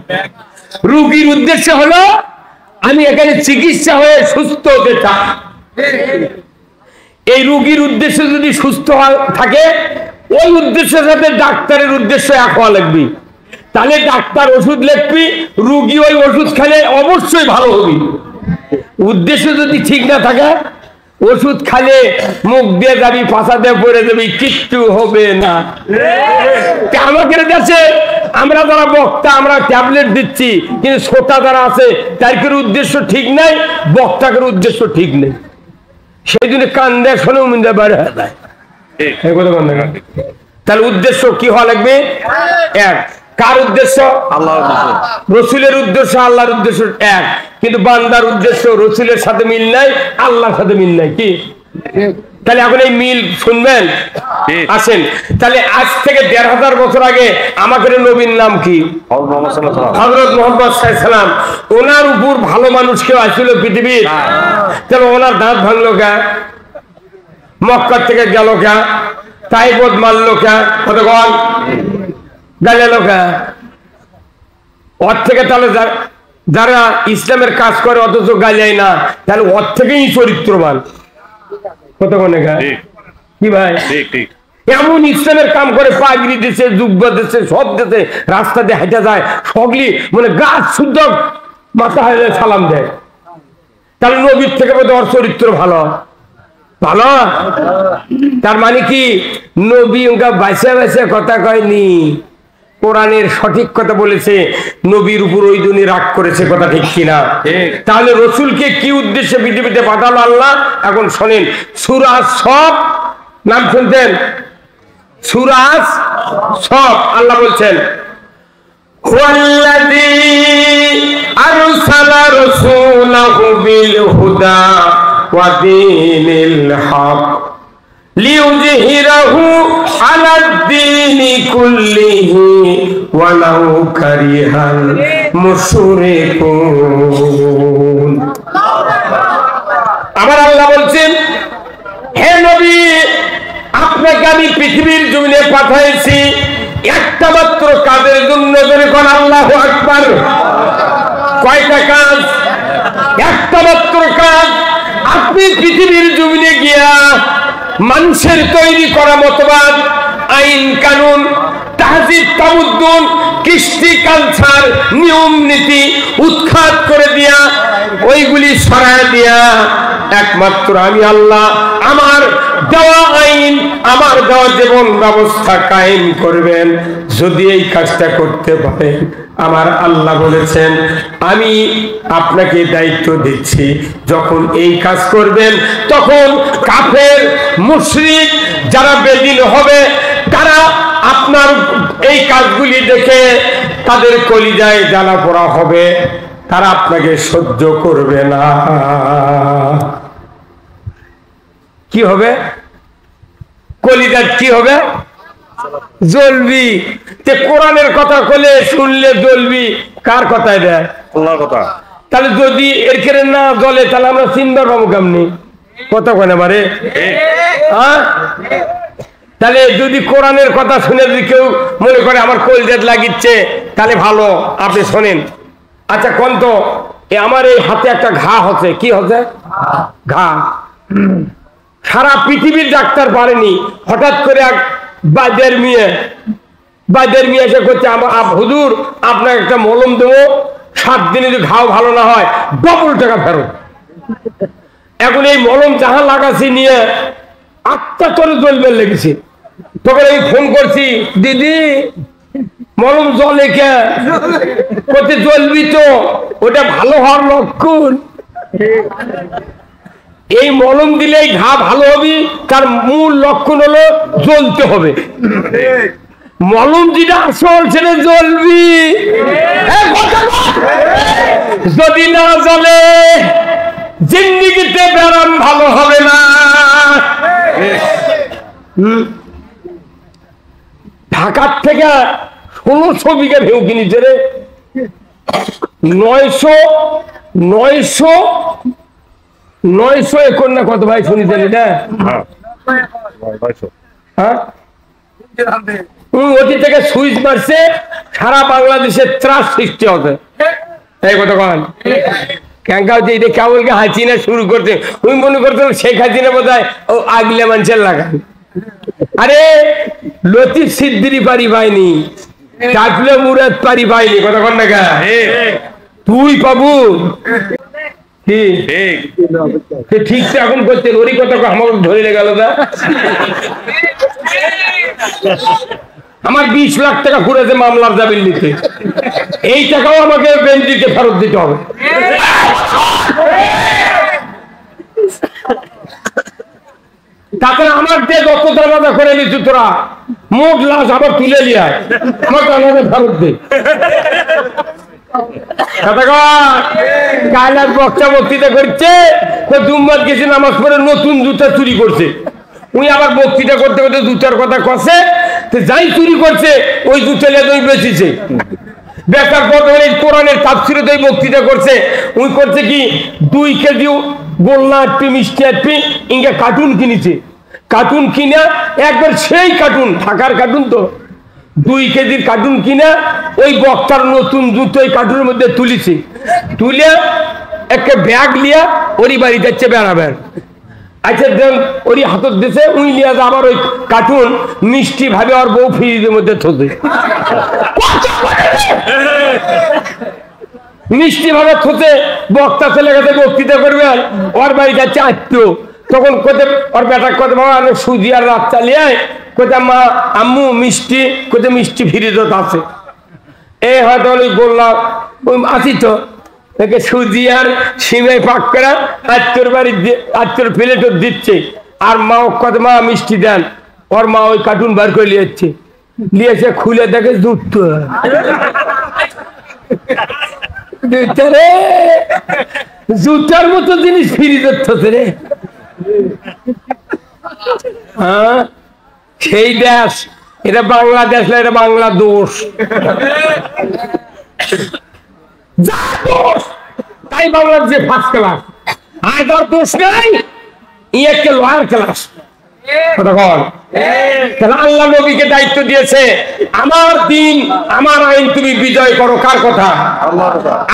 রুগীর উদ্দেশ্য হলো আমি এখানে চিকিৎসা হয়ে সুস্থ হতে চাই। এই রুগীর উদ্দেশ্য যদি সুস্থ থাকে, ওই উদ্দেশ্যের সাথে ডাক্তারের উদ্দেশ্য এক হওয়া লাগবে। তাহলে ডাক্তার ওষুধ লিখবি, রুগী ওই ওষুধ খেলে অবশ্যই ভালো হবে। উদ্দেশ্য যদি ঠিক না থাকে, ওষুধ খালে মুখ দিয়ে যাবি, পাশা দিয়ে পড়ে যাবি, কিচ্ছু হবে না। আমাদের দেশে আমরা যারা বক্তা, আমরা ট্যাবলেট দিচ্ছি, কিন্তু শ্রোতা যারা আছে তাদের উদ্দেশ্য ঠিক নাই, বক্তাকের উদ্দেশ্য ঠিক নেই। সেই জন্য কান্দে শোনে উমিন্দা বাইরে হয়ে যায়। তাহলে উদ্দেশ্য কি হওয়া লাগবে? এক। কার উদ্দেশ্য? আল্লাহর উদ্দেশ্য। রসুলের উদ্দেশ্য আল্লাহর উদ্দেশ্য এক, কিন্তু বান্দার উদ্দেশ্য রসুলের সাথে মিল নাই, আল্লাহর সাথে মিল নাই। কি? তাহলে এখন এই মিল শুনবেন, আসেন। তাহলে আজ থেকে 1500 বছর আগে আমাদের নবীর নাম কি? হযরত মুহাম্মদ সাল্লাল্লাহু আলাইহি সাল্লাম। ওনার উপর ভালো মানুষ কেউ আসছিল পৃথিবীর? তাহলে ওনার দাঁত ভাঙলো কে? মক্কা থেকে গেল কে? তাইবত মারলো কে? কতক্ষণ গেল কে? ওর থেকে তাহলে যারা ইসলামের কাজ করে অথচ গাইলায় না, তাহলে ওর থেকেই চরিত্রবান। কতক্ষণে গায় কি ভাই? এমন ইসলামের কাম করে, পাগড়ি দিচ্ছে, জুব্বা দিচ্ছে, সব দিচ্ছে, রাস্তা দিয়ে হেঁটে যায়, সগলি মানে গাছ শুদ্ধ মাথা হয়ে সালাম দেয়। তাহলে নবীর থেকে বোধহয় ওর চরিত্র ভালো ভালো। তার মানে কি নবী ওকে বাইসা বাইসা কথা কয়নি, কোরআনের সঠিক কথা বলেছে। নবীর উপর ওই জন্য রাগ করেছে, কথা ঠিক কিনা? তাহলে রসুলকে কি উদ্দেশ্যে পৃথিবীতে পাঠালো আল্লাহ? এখন শোনেন, সূরা সব নাম শুনছেন? সূরা সব আল্লাহ বলছেন, হুয়াল্লাযী আরসালা রাসূলাহু বিল হুদা ওয়া দীনিল হক লিইয়ুযহিরাহু আলাদ-দীনি কুল্লিহি ওয়ালাউ কারিহাল মুশরিকুন। আমার আল্লাহ বলছেন, হে নবী, আপনাকে আমি পৃথিবীর জমিনে পাঠাইছি একটা মাত্র কাজের জন্য। যখন আল্লাহু আকবার, কয়টা কাজ? একটা মাত্র কাজ। আপনি পৃথিবীর জমিনে গিয়া মানুষের তৈরি করা মতবাদ, আইন কানুন, তাহজিব তামুদ্দুন, কৃষ্টি কালচার, নিয়ম নীতি উৎখাত করে দিয়া, ওইগুলি সরায় দিয়া একমাত্র আমি আল্লাহ আমার দেওয়া আইন, আমার দেওয়া জীবন ব্যবস্থা কায়েম করবেন। যদি এই কাজটা করতে পারেন, আমার আল্লাহ বলেছেন আমি আপনাকে দায়িত্ব দিচ্ছি, যখন এই কাজ করবেন তখন কাফের মুশরিক যারা বেদিন হবে, তারা আপনার এই কাজগুলি দেখে তাদের কলিজায় জ্বালা পোড়া হবে, তারা আপনাকে সহ্য করবে না। কি হবে? কলিজার কি হবে? জ্বলবি। তে কোরআনের কথা কলে শুনলে জ্বলবি, কার কথায় দেয়? আল্লাহর কথা। তাহলে যদি এর কেড়ে না জ্বলে, তাহলে আমরা চিন্তার পাবো কেমনি? কথা কেন বারে? তাহলে যদি কোরআনের কথা শুনে যদি কেউ মনে করে আমার কলিজাত লাগিচ্ছে, তাহলে ভালো, আপনি শোনেন। আচ্ছা কোন তো আমার এই হাতে একটা ঘা হচ্ছে, কি হচ্ছে? ঘা। সারা পৃথিবীর ডাক্তার পারেনি, হঠাৎ করে এক বাইদের মেয়ে এসে করছে, হুজুর আপনাকে একটা মলম দেবো, 7 দিনে যদি ঘাও ভালো না হয় ডবল টাকা ফেরত। এখন এই মলম যাহা লাগাছি নিয়ে 8টা তোর জ্বলবে লেগেছে। তখন আমি ফোন করছি, দিদি মলম জ্বলে কে? করতে জ্বলবি তো, ওটা ভালো হওয়ার লক্ষণ। এই মলম দিলেই ঘা ভালো হবি, তার মূল লক্ষণ হলো জ্বলতে হবে। মলম যেটা আসল সেটা জ্বলবি, যদি না জ্বলে জিন্দেগিতে ব্যারাম ভালো হবে না। ঢাকার থেকে 1600 বিঘা ভেউ কিনেছে রে, 900 একর না কত ভাই শুনেছেন এটা? হ্যাঁ, ওটি থেকে সুইচ মারছে, সারা বাংলাদেশে ত্রাস সৃষ্টি হবে। এই কথা কন ক্যাঙ্কা হচ্ছে, এটা কেবলকে হাসিনা শুরু করছে। ওই মনে করতে শেখ হাসিনা বোধ হয় ও আগলে মানুষের লাগান। আরে লতিফ সিদ্দিরি পারি পাইনি, ডাকলে মুরাদ পারি পাইনি, কথা কন না, তুই পাবু ঠিক তো এখন করছেন। ওরই কথা আমাকে ধরে গেল না। আমার 20 লাখ টাকা ঘুরেছে মামলার জামিন নিতে, এই টাকাও আমাকে বেঞ্জিকে ফেরত দিতে হবে। তাছাড়া আমার যে যত দানা করে নিচ্ছি তোরা, মোট লাশ আবার তুলে নিয়ে আমার দানাটা ফেরত দে। বক্তৃতা করছে, দুম্বাদ গেছে নামাজ পড়ে নতুন জুতা চুরি করছে। উনি আবার বক্তৃতা করতে করতে জুতার কথা কষে, যাই চুরি করছে ওই জুতা লেগে বেঁচেছে। বেকার পর কোরআনের তাফসিরে তো বক্তৃতা করছে, উনি করছে কি 2 কেজি গোল্লা আটপি মিষ্টি আটপি ইঙ্গে কার্টুন কিনেছে। কার্টুন কিনা একবার সেই কার্টুন, ঢাকার কার্টুন তো 2 কেজির কার্টুন কিনা ওই বক্তার নতুন জুতো ওই কার্টুনের মধ্যে তুলিছে, তুলে একটা ব্যাগ লিয়া ওরই বাড়ি যাচ্ছে বেড়াবেন। আচ্ছা দেন ওরই হাতত দিছে, উই লিয়া আবার ওই কার্টুন মিষ্টি ভাবে ওর বউ ফ্রিজের মধ্যে থোছে, মিষ্টি ভাবে থোছে। বক্তা ছেলে কাছে বক্তৃতা করবে, ওর বাড়ি যাচ্ছে আত্মীয়, তখন কোথায় ওর বেটা কোথায় বাবা সুজি আর রাত চালিয়ে কোথায় মা আম্মু মিষ্টি, কোথায় মিষ্টি ফ্রিজত আছে। এই হয়তো বললাম আসি তো সুজি আর সিমাই পাক করা আত্মীয়র বাড়ি আত্মীয়র প্লেটও দিচ্ছে, আর মা কত মা মিষ্টি দেন। ওর মা ওই কার্টুন বার করে নিয়েছে, নিয়েছে খুলে দেখে জুতো, জুতার মতো জিনিস ফ্রিজের থসে রে। হ্যাঁ সেই দেশ, এটা বাংলাদেশ না, এটা বাংলা দোষ। তাই বাংলাদেশে ফার্স্ট ক্লাস, আর তোর দোষ নাই, একটা লোয়ার ক্লাস। আল্লাহ নবীকে দায়িত্ব দিয়েছে, আমার দিন আমার আইন তুমি বিজয় করো। কার কথা?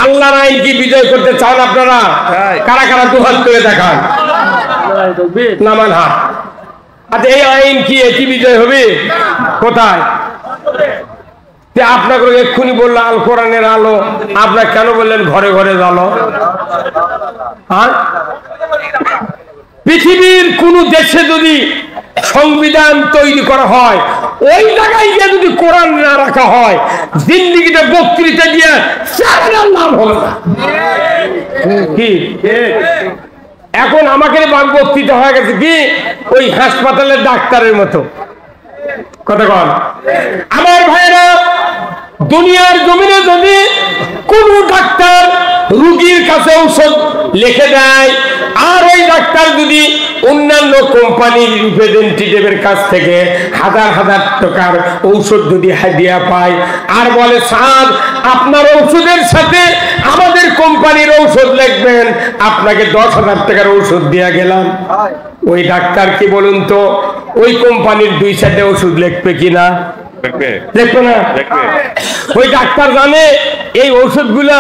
আল্লাহর আইন কি বিজয় করতে চান আপনারা? কারা কারা দুহাত করে দেখান, নামান হাত। আচ্ছা এই আইন কি একই বিজয় হবে? কোথায়? আপনাকে এক্ষুনি বললো আল কোরআনের আলো, আপনার কেন বললেন ঘরে ঘরে জ্বালো? হ্যাঁ, পৃথিবীর কোন দেশে যদি সংবিধান তৈরি করা হয়, ওই জায়গায় গিয়ে যদি কোরআন না রাখা হয়, জিন্দিগিতে বক্তৃতা দিয়ে নাম হবে না। কি এখন আমাকে বক্তৃতা হয়ে গেছে কি ওই হাসপাতালের ডাক্তারের মতো কথা কন। আমার ভাইরা, দুনিয়ার জমিনে যদি কোন ডাক্তার রোগীর কাছে ঔষধ লিখে দেয়, আর ওই ডাক্তার যদি অন্যান্য কোম্পানির রিপ্রেজেন্টেটিভের কাছ থেকে হাজার হাজার টাকার ঔষধ যদি হাদিয়া পায়, আর বলে স্যার আপনার ঔষধের সাথে আমাদের কোম্পানির ঔষধ লিখবেন, আপনাকে 10,000 টাকার ঔষধ দিয়া গেলাম, ওই ডাক্তার কি বলুন তো ওই কোম্পানির 2 সাইডে ওষুধ লিখবে কিনা? দেখবে না। ওই ডাক্তার জানে এই ওষুধগুলা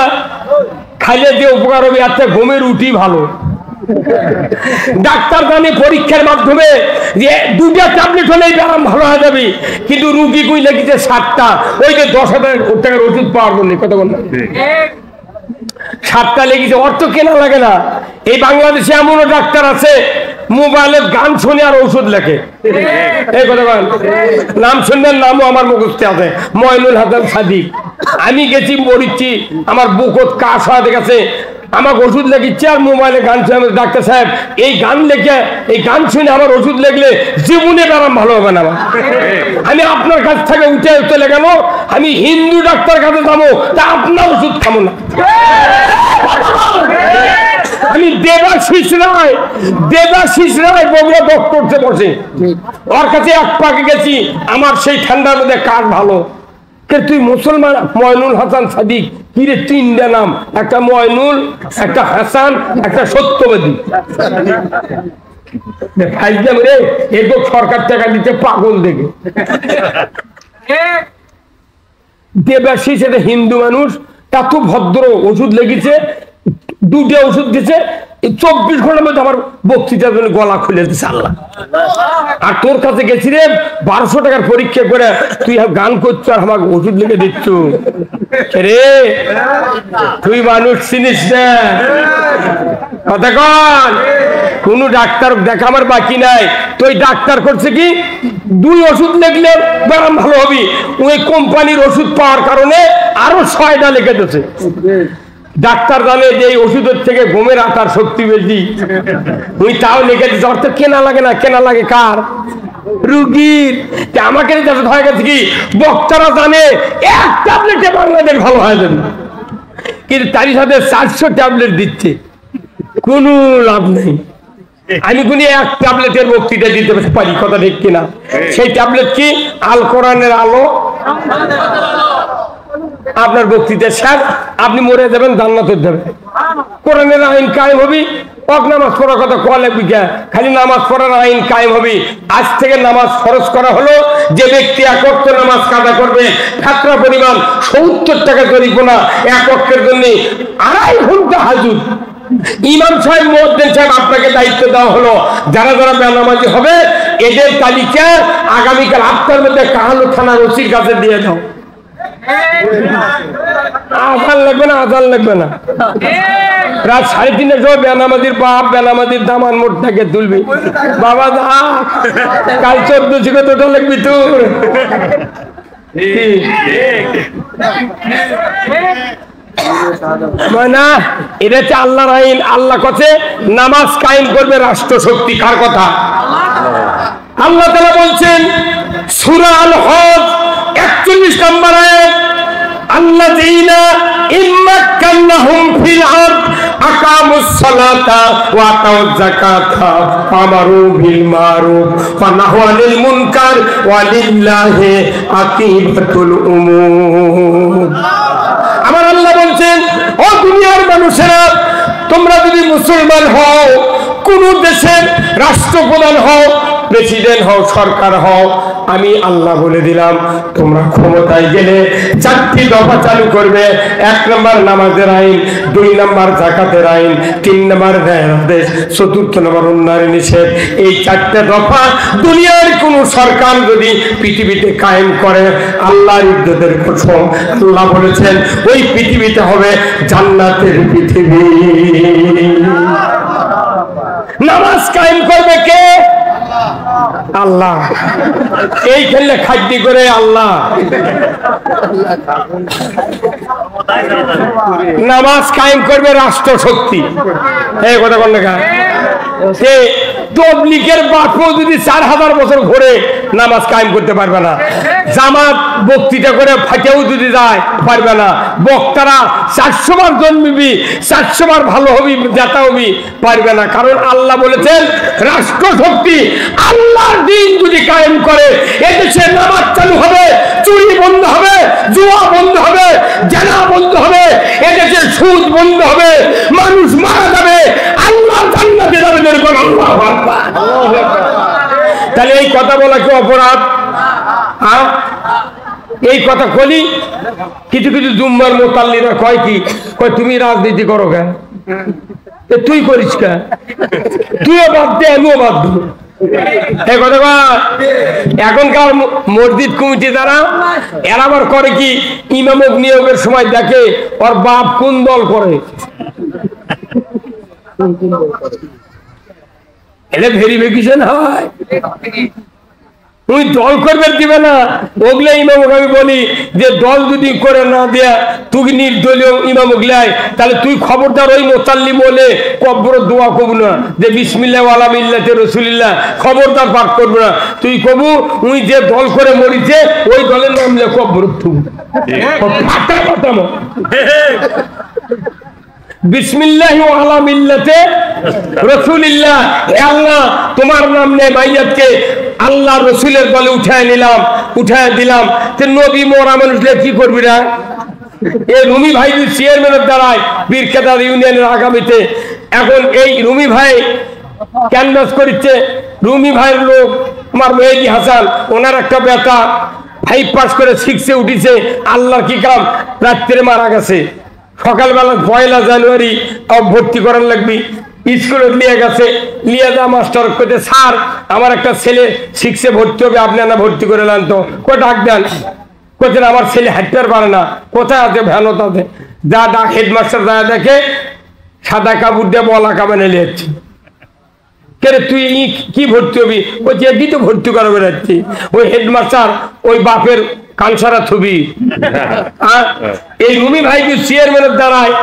খাইলে যে উপকার হবে, আচ্ছা ঘুমের উঠি ভালো। ডাক্তার জানে পরীক্ষার মাধ্যমে যে 2টা ট্যাবলেট হলেই ব্যায়াম ভালো হয়ে যাবে, কিন্তু রুগী কই লেগেছে 7টা, ওই যে 10,000 টাকার ওষুধ পাওয়ার জন্য। কত বল 7টা লেগেছে, অর্থ কেনা লাগে না। এই বাংলাদেশে এমনও ডাক্তার আছে মোবাইলে গান শুনে আর ঔষধ লেখে। এই কথা বল, নাম শুনবেন, নামও আমার মুখস্থে আছে, ময়নুল হাসান সাদিক। আমি গেছি মরিচ্ছি, আমার বুকত কাশ হয়ে গেছে, আমাকে ওষুধ লেগেছে আর মোবাইলে গান শুনে। ডাক্তার সাহেব এই গান লেখে, এই গান শুনে আমার ওষুধ লেগলে জীবনে ব্যায়াম ভালো হবে না। আমি আপনার কাছ থেকে উঠে চলে গেল, আমি হিন্দু ডাক্তার কাছে যাবো, তা আপনার ওষুধ খাবো না। আমি দেবাশিস রায় বগুড়া ডক্টরতে বসে, ওর কাছে 1 পাকে গেছি, আমার সেই ঠান্ডার মধ্যে কাজ ভালো। তুই মুসলমান? ময়নুল হাসান সাদিক। কি রে 3টা নাম, একটা ময়নুল, একটা হাসান, একটা সত্যবাদী। সরকার টাকা দিতে পাগল দেখে। দেবাশিস এটা হিন্দু মানুষ, এত ভদ্র, ওষুধ লেগেছে, 2টা ওষুধ দিছে, 24 ঘন্টার মধ্যে আমার বক্তৃতার জন্য গলা খুলে দিচ্ছে আল্লাহ। আর তোর কাছে গেছি রে 1200 টাকার পরীক্ষা করে, তুই গান করছো আর আমাকে ওষুধ লিখে দিচ্ছ রে, তুই মানুষ চিনিস না। কথা কন, কোন ডাক্তার দেখা আমার বাকি নাই। তো ওই ডাক্তার করছে কি 2 ওষুধ লিখলে ব্যায়াম ভালো হবি, ওই কোম্পানির ওষুধ পাওয়ার কারণে আরো 6টা লিখে দিচ্ছে। ডাক্তার জানে যে এই ওষুধের থেকে ঘুমের আটার শক্তি বেশি, ওই তাও লিখে দিচ্ছে। অর্থ কেনা লাগে না, কেনা লাগে কার? রুগীর। আমাকে হয়ে গেছে কি বক্তারা জানে 1 ট্যাবলেটে বাংলাদেশ ভালো হয়ে যাবে, কিন্তু তারই সাথে 400 ট্যাবলেট দিচ্ছে, কোনো লাভ নেই। আমি কোন 1 ট্যাবলেটের বক্তৃতা দিতে পারি, কথা ঠিক কিনা? সেই ট্যাবলেট কি? আল কোরআনের আলো। আপনার বক্তৃতা শেষ, আপনি মরে যাবেন, জান্নাতে যাবেন। কোরআনের আইন কায়েম হবে, নামাজ পড়ার কথা কয়া লাগবে কে? খালি নামাজ পড়ার আইন কায়েম হবে। আজ থেকে নামাজ ফরজ করা হলো, যে ব্যক্তি এক ওয়াক্ত নামাজ কাদা করবে খাতরা পরিমাণ 70 টাকা জরিমানা, এক ওয়াক্তের জন্য 2.5 ঘন্টা হাজুর। ইমাম সাহেব, মুয়াজ্জিন সাহেব, আপনাকে দায়িত্ব দেওয়া হলো, যারা যারা বেনামাজি হবে এদের তালিকা আগামীকাল আপনার মধ্যে কাহালু থানার ওসির কাছে দিয়ে দাও। আজান লাগবে না, আজান লাগবে না। রাত 3:30 সময় বেনামাজির বাপ বেনামাজির দামান মোটটাকে তুলবি, বাবা দা কাল 14 থেকে তোটা লাগবি তোর। না, এটা হচ্ছে আল্লাহর আইন। আল্লাহ কাছে নামাজ কায়েম করবে রাষ্ট্র শক্তি। কার কথা? আল্লাহ তাআলা বলছেন সূরা আল হজ 41 নম্বর আয়াত, আল্লাযীনা ইম্মাক্কান্নাহুম ফিল আরদ আকামুস সালাতা ওয়া আতাউয যাকাতা ওয়া আমারু বিল মারুফ ওয়া নাহু আনিল মুনকার ওয়া লিল্লাহি আকিবাতুল উমুর। আমার আল্লাহ বলছেন, ও দুনিয়ার মানুষেরা, তোমরা যদি মুসলমান হও, কোন দেশের রাষ্ট্রপ্রধান হও, প্রেসিডেন্ট হও, সরকার হও, আমি আল্লাহ বলে দিলাম, তোমরা ক্ষমতায় গেলে 4টি দফা চালু করবে। 1 নম্বর নামাজের আইন, 2 নম্বর যাকাতের আইন, 3 নম্বর ন্যায়ের আদেশ, 4th নম্বর অন্যায়ের নিষেধ। এই 4টে দফা দুনিয়ার কোন সরকার যদি পৃথিবীতে কায়েম করে, আল্লাহর ইজ্জতের কসম, আল্লাহ বলেছেন ওই পৃথিবীতে হবে জান্নাতের পৃথিবী। নামাজ কায়েম করবে কে? আল্লাহ। এই খেললে খাদ্য করে আল্লাহ। নামাজ কায়েম করবে রাষ্ট্র শক্তি। এই কথা বল না, তবলিগের বাপও যদি 4000 বছর ঘুরে নামাজ কায়েম করতে পারবে না। জামাত বক্তৃতা করে ফাটেও যদি যায় পারবে না। বক্তারা 400 বার জন্মিবি, 400 বার ভালো হবি, জাতা হবি, পারবে না। কারণ আল্লাহ বলেছেন রাষ্ট্র শক্তি আল্লাহর দিন যদি কায়েম করে, এদেশে নামাজ চালু হবে, চুরি বন্ধ হবে, জুয়া বন্ধ হবে, জেনা বন্ধ হবে, এদেশে সুদ বন্ধ হবে, মানুষ মারা যাবে, আল্লাহ জান্নাতে যাবে। এরকম আল্লাহু আকবার। তাহলে এই কথা বলা কি অপরাধ? এই কথা বলি কিছু কিছু জুম্মার মোতাল্লিরা কয় কি, কয় তুমি রাজনীতি করো কেন? তুই করিস কেন? তুইও বাদ দে, আমিও বাদ দেব। এই কথা এখনকার মসজিদ কমিটি দ্বারা এরা আবার করে কি, ইমামক নিয়োগের সময় দেখে ওর বাপ কোন দল করে। এটা ভেরিফিকেশন হয়। তুই দল করবে দিবে না, ওগুলা ইমামক আমি বলি যে দল যদি করে না দেয়া তুই নির্দলীয় ইমামক লাই, তাহলে তুই খবরদার ওই মোতাল্লি বলে কব্বর দোয়া কবু না যে বিসমিল্লাহ ওয়ালা মিল্লাতে রাসূলিল্লাহ, খবরদার পাঠ করবো না। তুই কবু উই যে দল করে মরিছে ওই দলের নাম লে কব্বর থুব ফাটা ফাটানো বিসমিল্লাহ ওয়ালা মিল্লাতে রাসূলিল্লাহ। আল্লাহ তোমার নাম নেই মাইয়াতকে আল্লাহ রসুলের দলে উঠায় নিলাম, উঠায় দিলাম। নবী মোরা মানুষলে কি করবি না? এই রুমি ভাই চেয়ারম্যানের দ্বারায় বীরকেদার ইউনিয়নের আগামীতে এখন এই রুমি ভাই ক্যানভাস করছে। রুমি ভাইয়ের লোক আমার মেহেদি হাসান, ওনার একটা বেটা 5 পাস করে 6-এ উঠিছে। আল্লাহর কি কাম, রাত্রে মারা গেছে। সকালবেলা 1 জানুয়ারি ভর্তি করার লাগবি, স্কুলে নিয়ে গেছে। নিয়ে যা মাস্টার কইতে, স্যার আমার একটা ছেলে 6-এ ভর্তি হবে, আপনি না ভর্তি করে নেন তো। কই ডাক দেন? কইতেন আমার ছেলে হাঁটতে পারে না। কোথায় আছে? ভ্যানত আছে। যা ডাক, হেডমাস্টার যা দেখে সাদা কাপড় দিয়ে বলা কামানে নিয়েছে। কে তুই কি ভর্তি হবি? ওই যে তো ভর্তি করা বেড়াচ্ছি। ওই হেডমাস্টার ওই বাপের কানসারা থবি। এই রুমি ভাই কি চেয়ারম্যানের দ্বারায়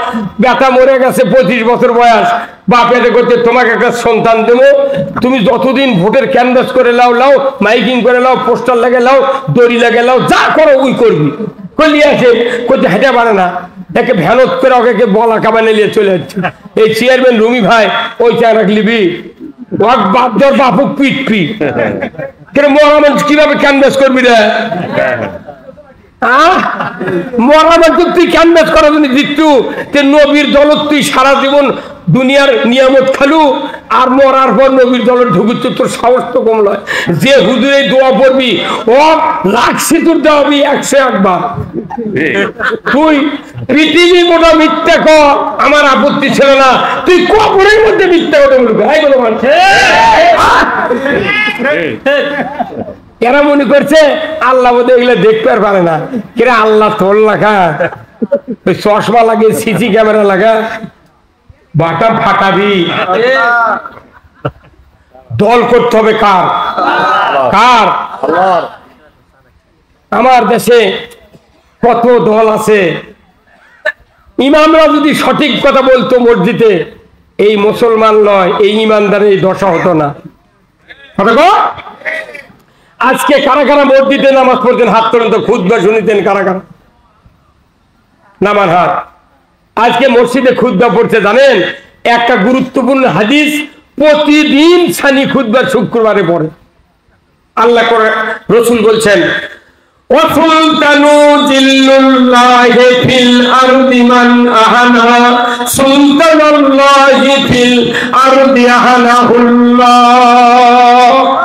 বেটা মরে গেছে, 25 বছর বয়স। বাপ এতে করতে তোমাকে একটা সন্তান দেবো, তুমি যতদিন ভোটের ক্যানভাস করে লাও, লাও মাইকিং করে লাও, পোস্টার লাগে লাও, দড়ি লাগে লাও, যা করো ওই করবি। করলি আছে করতে হেঁটে পারে না, একে ভ্যানত করে ওকে বলা কামানে নিয়ে চলে যাচ্ছে। এই চেয়ারম্যান রুমি ভাই ওই চা রাখলিবি বাপুক পিটপি মহামান কিভাবে ক্যানভাস করবি রে? মহামান তুই ক্যানভাস করার জন্য জিতু নবীর দলত তুই সারা জীবন দুনিয়ার নিয়ামত খালু আর মরার পর নবীর দলে ঢুকুচ্ছে, তোর সাহস তো কম নয়। যে হুজুরে দোয়া পড়বি ও লাখ সিঁদুর দেওয়াবি 101 বার। তুই পৃথিবী গোটা মিথ্যা কর, আমার আপত্তি ছিল না, তুই কবরের মধ্যে মিথ্যা কথা বলবি। এরা মনে করছে আল্লাহ বোধ এগুলো দেখতে আর পারে না। কিরা আল্লাহ তোর লাগা চশমা লাগে, সিসি ক্যামেরা লাগা, বাটা ফাটাবি। দল করতে হবে কার? কার? আমার দেশে কত দল আছে। ইমামরা যদি সঠিক কথা বলতো মসজিদে, এই মুসলমান নয়, এই ইমানদারের এই দশা হতো না। আজকে কারা কারা মসজিদে নামাজ পড়তেন? হাত তোলেন তো। খুতবা শুনিতেন কারা কারা? নামার হাত। আজকে মসজিদে খুতবা পড়ছে জানেন? একটা গুরুত্বপূর্ণ হাদিস প্রতিদিন সানি খুতবা শুক্রবারে পড়ে। আল্লাহ করে রসুল বলছেন, ওয়াসুলতানু জিল্লুল্লাহি ফিল আরদি মান আহানা সুলতানুল্লাহি ফিল আরদি আহানাহুল্লাহ।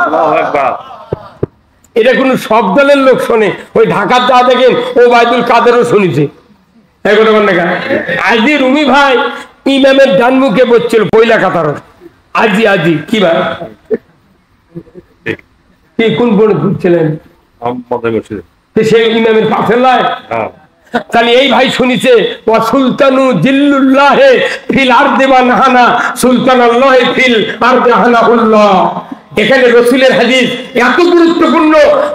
আল্লাহু আকবার। এটা কোন সব দলের লোক শোনে? ওই ঢাকার যা দেখেন ওবায়দুল কাদেরও শুনেছে। আজি রুমি ভাই ইমামের ডান মুখে বসছিল পয়লা কাতার। আজি আজি কি ভাই কি কোন পড়ে ঘুরছিলেন? সেই ইমামের পাশে নয়। তাহলে এই ভাই শুনিছে ওয়া সুলতানু জিল্লুল্লাহি ফিল আরদি মান আহানা সুলতানুল্লাহি ফিল আরদি আহানাহুল্লাহ। এখানে রসুলের হাদিস এত গুরুত্বপূর্ণ।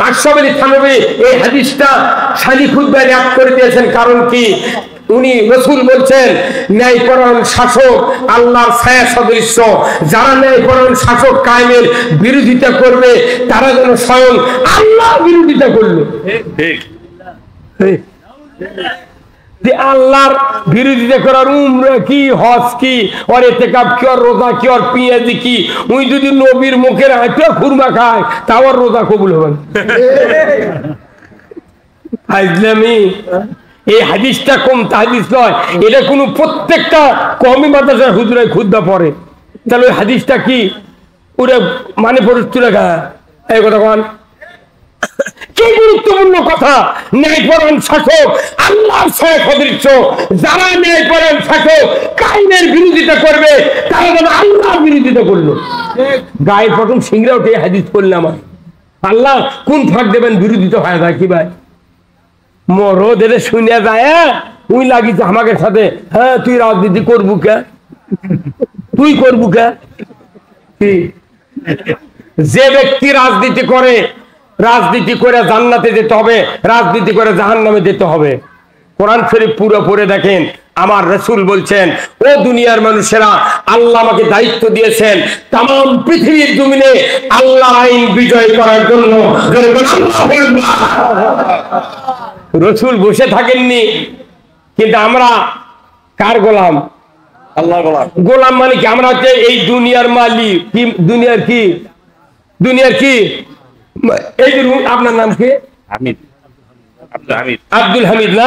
আশরাফ আলী থানভী এই হাদিসটা সানি খুতবায় এক করে দিয়েছেন। কারণ কি? উনি রসুল বলছেন ন্যায়পরায়ণ শাসক আল্লাহর ছায়া সদৃশ্য। যারা ন্যায়পরায়ণ শাসক কায়েমের বিরোধিতা করবে তারা যেন স্বয়ং আল্লাহ বিরোধিতা করলো। যে আল্লাহর বিরোধিতা করার উমরা কি, হজ কি, আর ইতিকাফ কি, আর রোজা কি, আর পিয়াজি কি? উনি যদি নবীর মুখের হাতে খুরমা খায় তাও আর রোজা কবুল হবে না। ইসলামী এই হাদিসটা কম হাদিস নয়, এটা কোনো প্রত্যেকটা কওমি মাদ্রাসার হুজুরে খুতবা পড়ে। তাহলে ওই হাদিসটা কি ওরা মানে পড়ছিল গা? এই কথা কন কি গুরুত্বপূর্ণ কথা। ন্যায়পরায়ণ শাসক আল্লাহর ছায়া সদৃশ্য। যারা ন্যায়পরায়ণ শাসক কায়েমের বিরোধিতা করবে তারা যেন আল্লাহর বিরোধিতা করলো। গায়ের প্রথম সিংরা উঠে হাদিস করলাম আল্লাহ কোন ফাঁক দেবেন বিরোধিতা হয় না কি ভাই? মরদ এদের শুনিয়া যায় উই লাগিছে আমাকে সাথে। হ্যাঁ তুই রাজনীতি করবো কে? তুই করবো কে? যে ব্যক্তি রাজনীতি করে, রাজনীতি করে জান্নাতে যেতে হবে, রাজনীতি করে জাহান্নামে যেতে হবে। কোরআন শরীফ পুরো পড়ে দেখেন। আমার রাসূল বলছেন, ও দুনিয়ার মানুষেরা, আল্লাহ আমাকে দায়িত্ব দিয়েছেন তাম পৃথিবীর জমিনে আল্লাহ আইন বিজয় করার জন্য। রাসূল বসে থাকেননি, কিন্তু আমরা কার গোলাম? আল্লাহর গোলাম। গোলাম মানে কি? আমরা হচ্ছে এই দুনিয়ার মালিক। কি দুনিয়ার কি? দুনিয়ার কি? এই যে আপনার নাম কি? হামিদ। আব্দুল হামিদ না?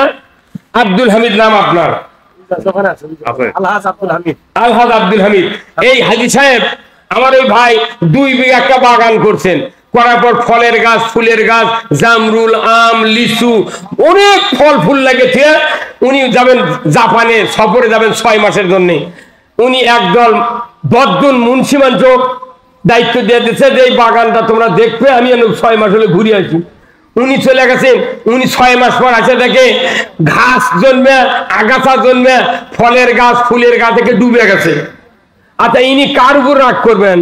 আব্দুল হামিদ নাম আপনার? আলহাজ আব্দুল হামিদ। এই হাজী সাহেব আমার ওই ভাই 2 বিঘা একটা বাগান করছেন। করার পর ফলের গাছ, ফুলের গাছ, জামরুল, আম, লিচু, অনেক ফল ফুল লাগেছে। উনি যাবেন জাপানে সফরে, যাবেন 6 মাসের জন্য। উনি একদল 10 জন মুন্সিমান যোগ দায়িত্ব দিয়ে দিচ্ছে যে এই বাগানটা তোমরা দেখবে, আমি 6 মাস হলে ঘুরে আসি। উনি চলে গেছেন। উনি 6 মাস পর আসে দেখে ঘাস জন্মে, আগাছা জন্মে, ফলের গাছ, ফুলের গাছ থেকে ডুবে গেছে। আচ্ছা ইনি কার উপর রাগ করবেন?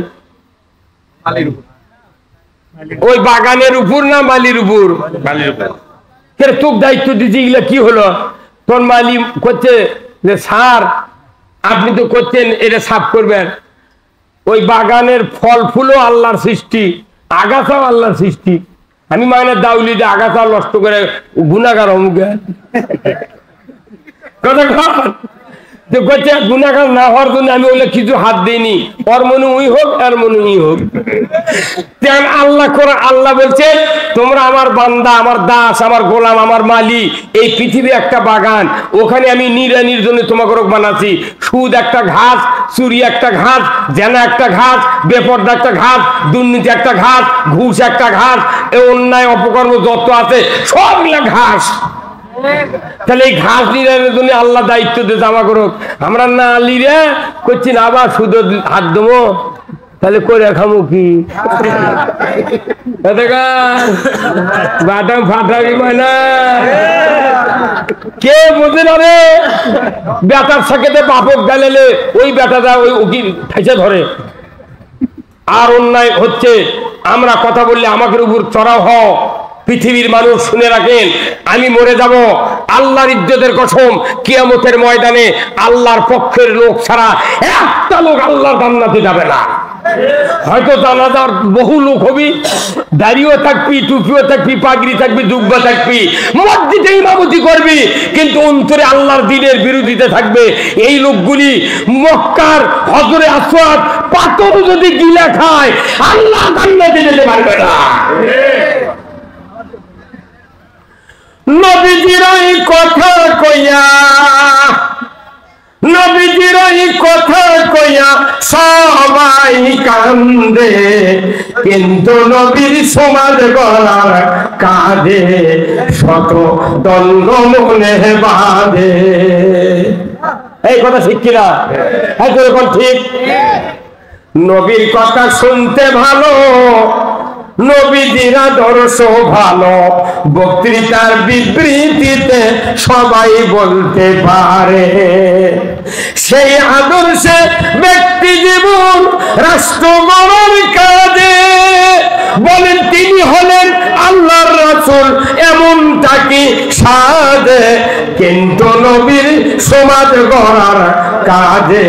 ওই বাগানের উপর না মালির উপর? তোর দায়িত্ব দিচ্ছি, এগুলা কি হলো? তোর মালি করছে যে স্যার আপনি তো করছেন এটা সাফ করবেন। ওই বাগানের ফল ফুলও আল্লাহর সৃষ্টি, আগাছাও আল্লাহর সৃষ্টি। আমি মানে দাউলি যে আগাছা নষ্ট করে গুনাহগার অমুকে কথা। যে কচ্ছে গুনাহগার না হওয়ার জন্য আমি ওগুলো কিছু হাত দিইনি, ওর মনে উই হোক আর মনে ই হোক। আল্লাহ বলছে তোমরা আমার বান্দা, আমার দাস, আমার গোলাম, আমার মালি। এই পৃথিবী একটা বাগান, ওখানে আমি নিড়ানির জন্য তোমাকে বানাচ্ছি। সুদ একটা ঘাস, চুরি একটা ঘাস, জেনা একটা ঘাস, বেপরদা একটা ঘাস, দুর্নীতি একটা ঘাস, ঘুষ একটা ঘাস, অন্যায় অপকর্ম যত আছে সবগুলা ঘাস। তাহলে এই ঘাস নিরানোর জন্য আল্লাহ দায়িত্ব দিতে আমা করুক। আমরা না লিরে করছি না, আবার শুধু হাত দেবো, তাহলে করে খামো কি? বাদাম ফাটাবি না, কে বোঝে না রে? বেটার সাথে বাপক গালেলে ওই বেটাটা ওই উকিল ঠেসে ধরে। আর অন্যায় হচ্ছে, আমরা কথা বললে আমাকে উপর চড়াও হও। পৃথিবীর মানুষ শুনে রাখেন, আমি মরে যাব, আল্লাহর ইজ্জতের কসম, কিয়ামতের ময়দানে আল্লাহর পক্ষের লোক ছাড়া একটা লোক আল্লাহর জান্নাতে যাবে না। হয়তো জানাজার বহু লোক হবি, দাড়িও থাকবি, টুপিও থাকবি, পাগড়ি থাকবি, দুব্বা থাকবি, মসজিদে ইমামতি করবি, কিন্তু অন্তরে আল্লাহর দ্বীনের বিরোধিতা থাকবে। এই লোকগুলি মক্কার হজরে আসওয়াদ পাথর যদি গিলা খায়, আল্লাহ জান্নাতে যেতে পারবে না। নবীজির এই কথা কইয়া, নবীজির এই কথা কইয়া সবাই কান্দে, কিন্তু নবীর সমাজ গড়ার কাঁধে শত দ্বন্দ্ব মনে বাঁধে। এই কথা ঠিক কিনা? এখন ঠিক। নবীর কথা শুনতে ভালো, নবীজির আদর্শ ভালো, বক্তৃতার বিবৃতিতে সবাই বলতে পারে। সেই আদর্শে ব্যক্তি জীবন রাষ্ট্র গড়ার কাজে, বলেন তিনি হলেন আল্লাহর রাসূল, এমনটা কি সাজে? কিন্তু নবীর সমাজ গড়ার কাজে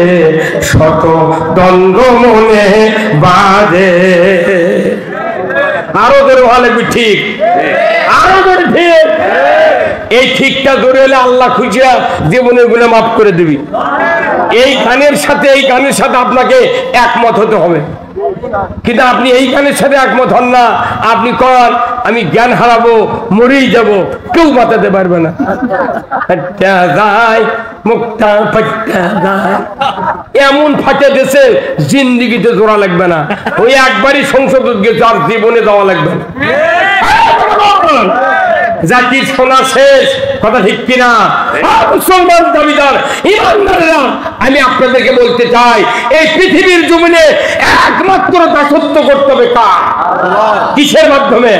শত দ্বন্দ্ব মনে বাজে। আরো ধরে ভালো ঠিক, আরো ধরে ঠিক। এই ঠিকটা ধরে হলে আল্লাহ খুঁজিয়া জীবনের গুলো মাফ করে দিবি। এই গানের সাথে আপনাকে একমত হতে হবে, কিন্তু আপনি এই গানের সাথে একমত হন না, আপনি কর আমি জ্ঞান হারাবো, মরেই যাব, কেউ বাঁচাতে পারবে না। এমন ফাটে দেশে জিন্দিগিতে জোড়া লাগবে না, ওই একবারই সংসদ গেছে, আর জীবনে যাওয়া লাগবে না। জাতির সোনা শেষ, কথা ঠিক কিনা? মুসলমান দাবিদার ইমানদারেরা, আমি আপনাদেরকে বলতে চাই, এই পৃথিবীর জমিনে একমাত্র দাসত্ব করতে হবে কার? কিসের মাধ্যমে?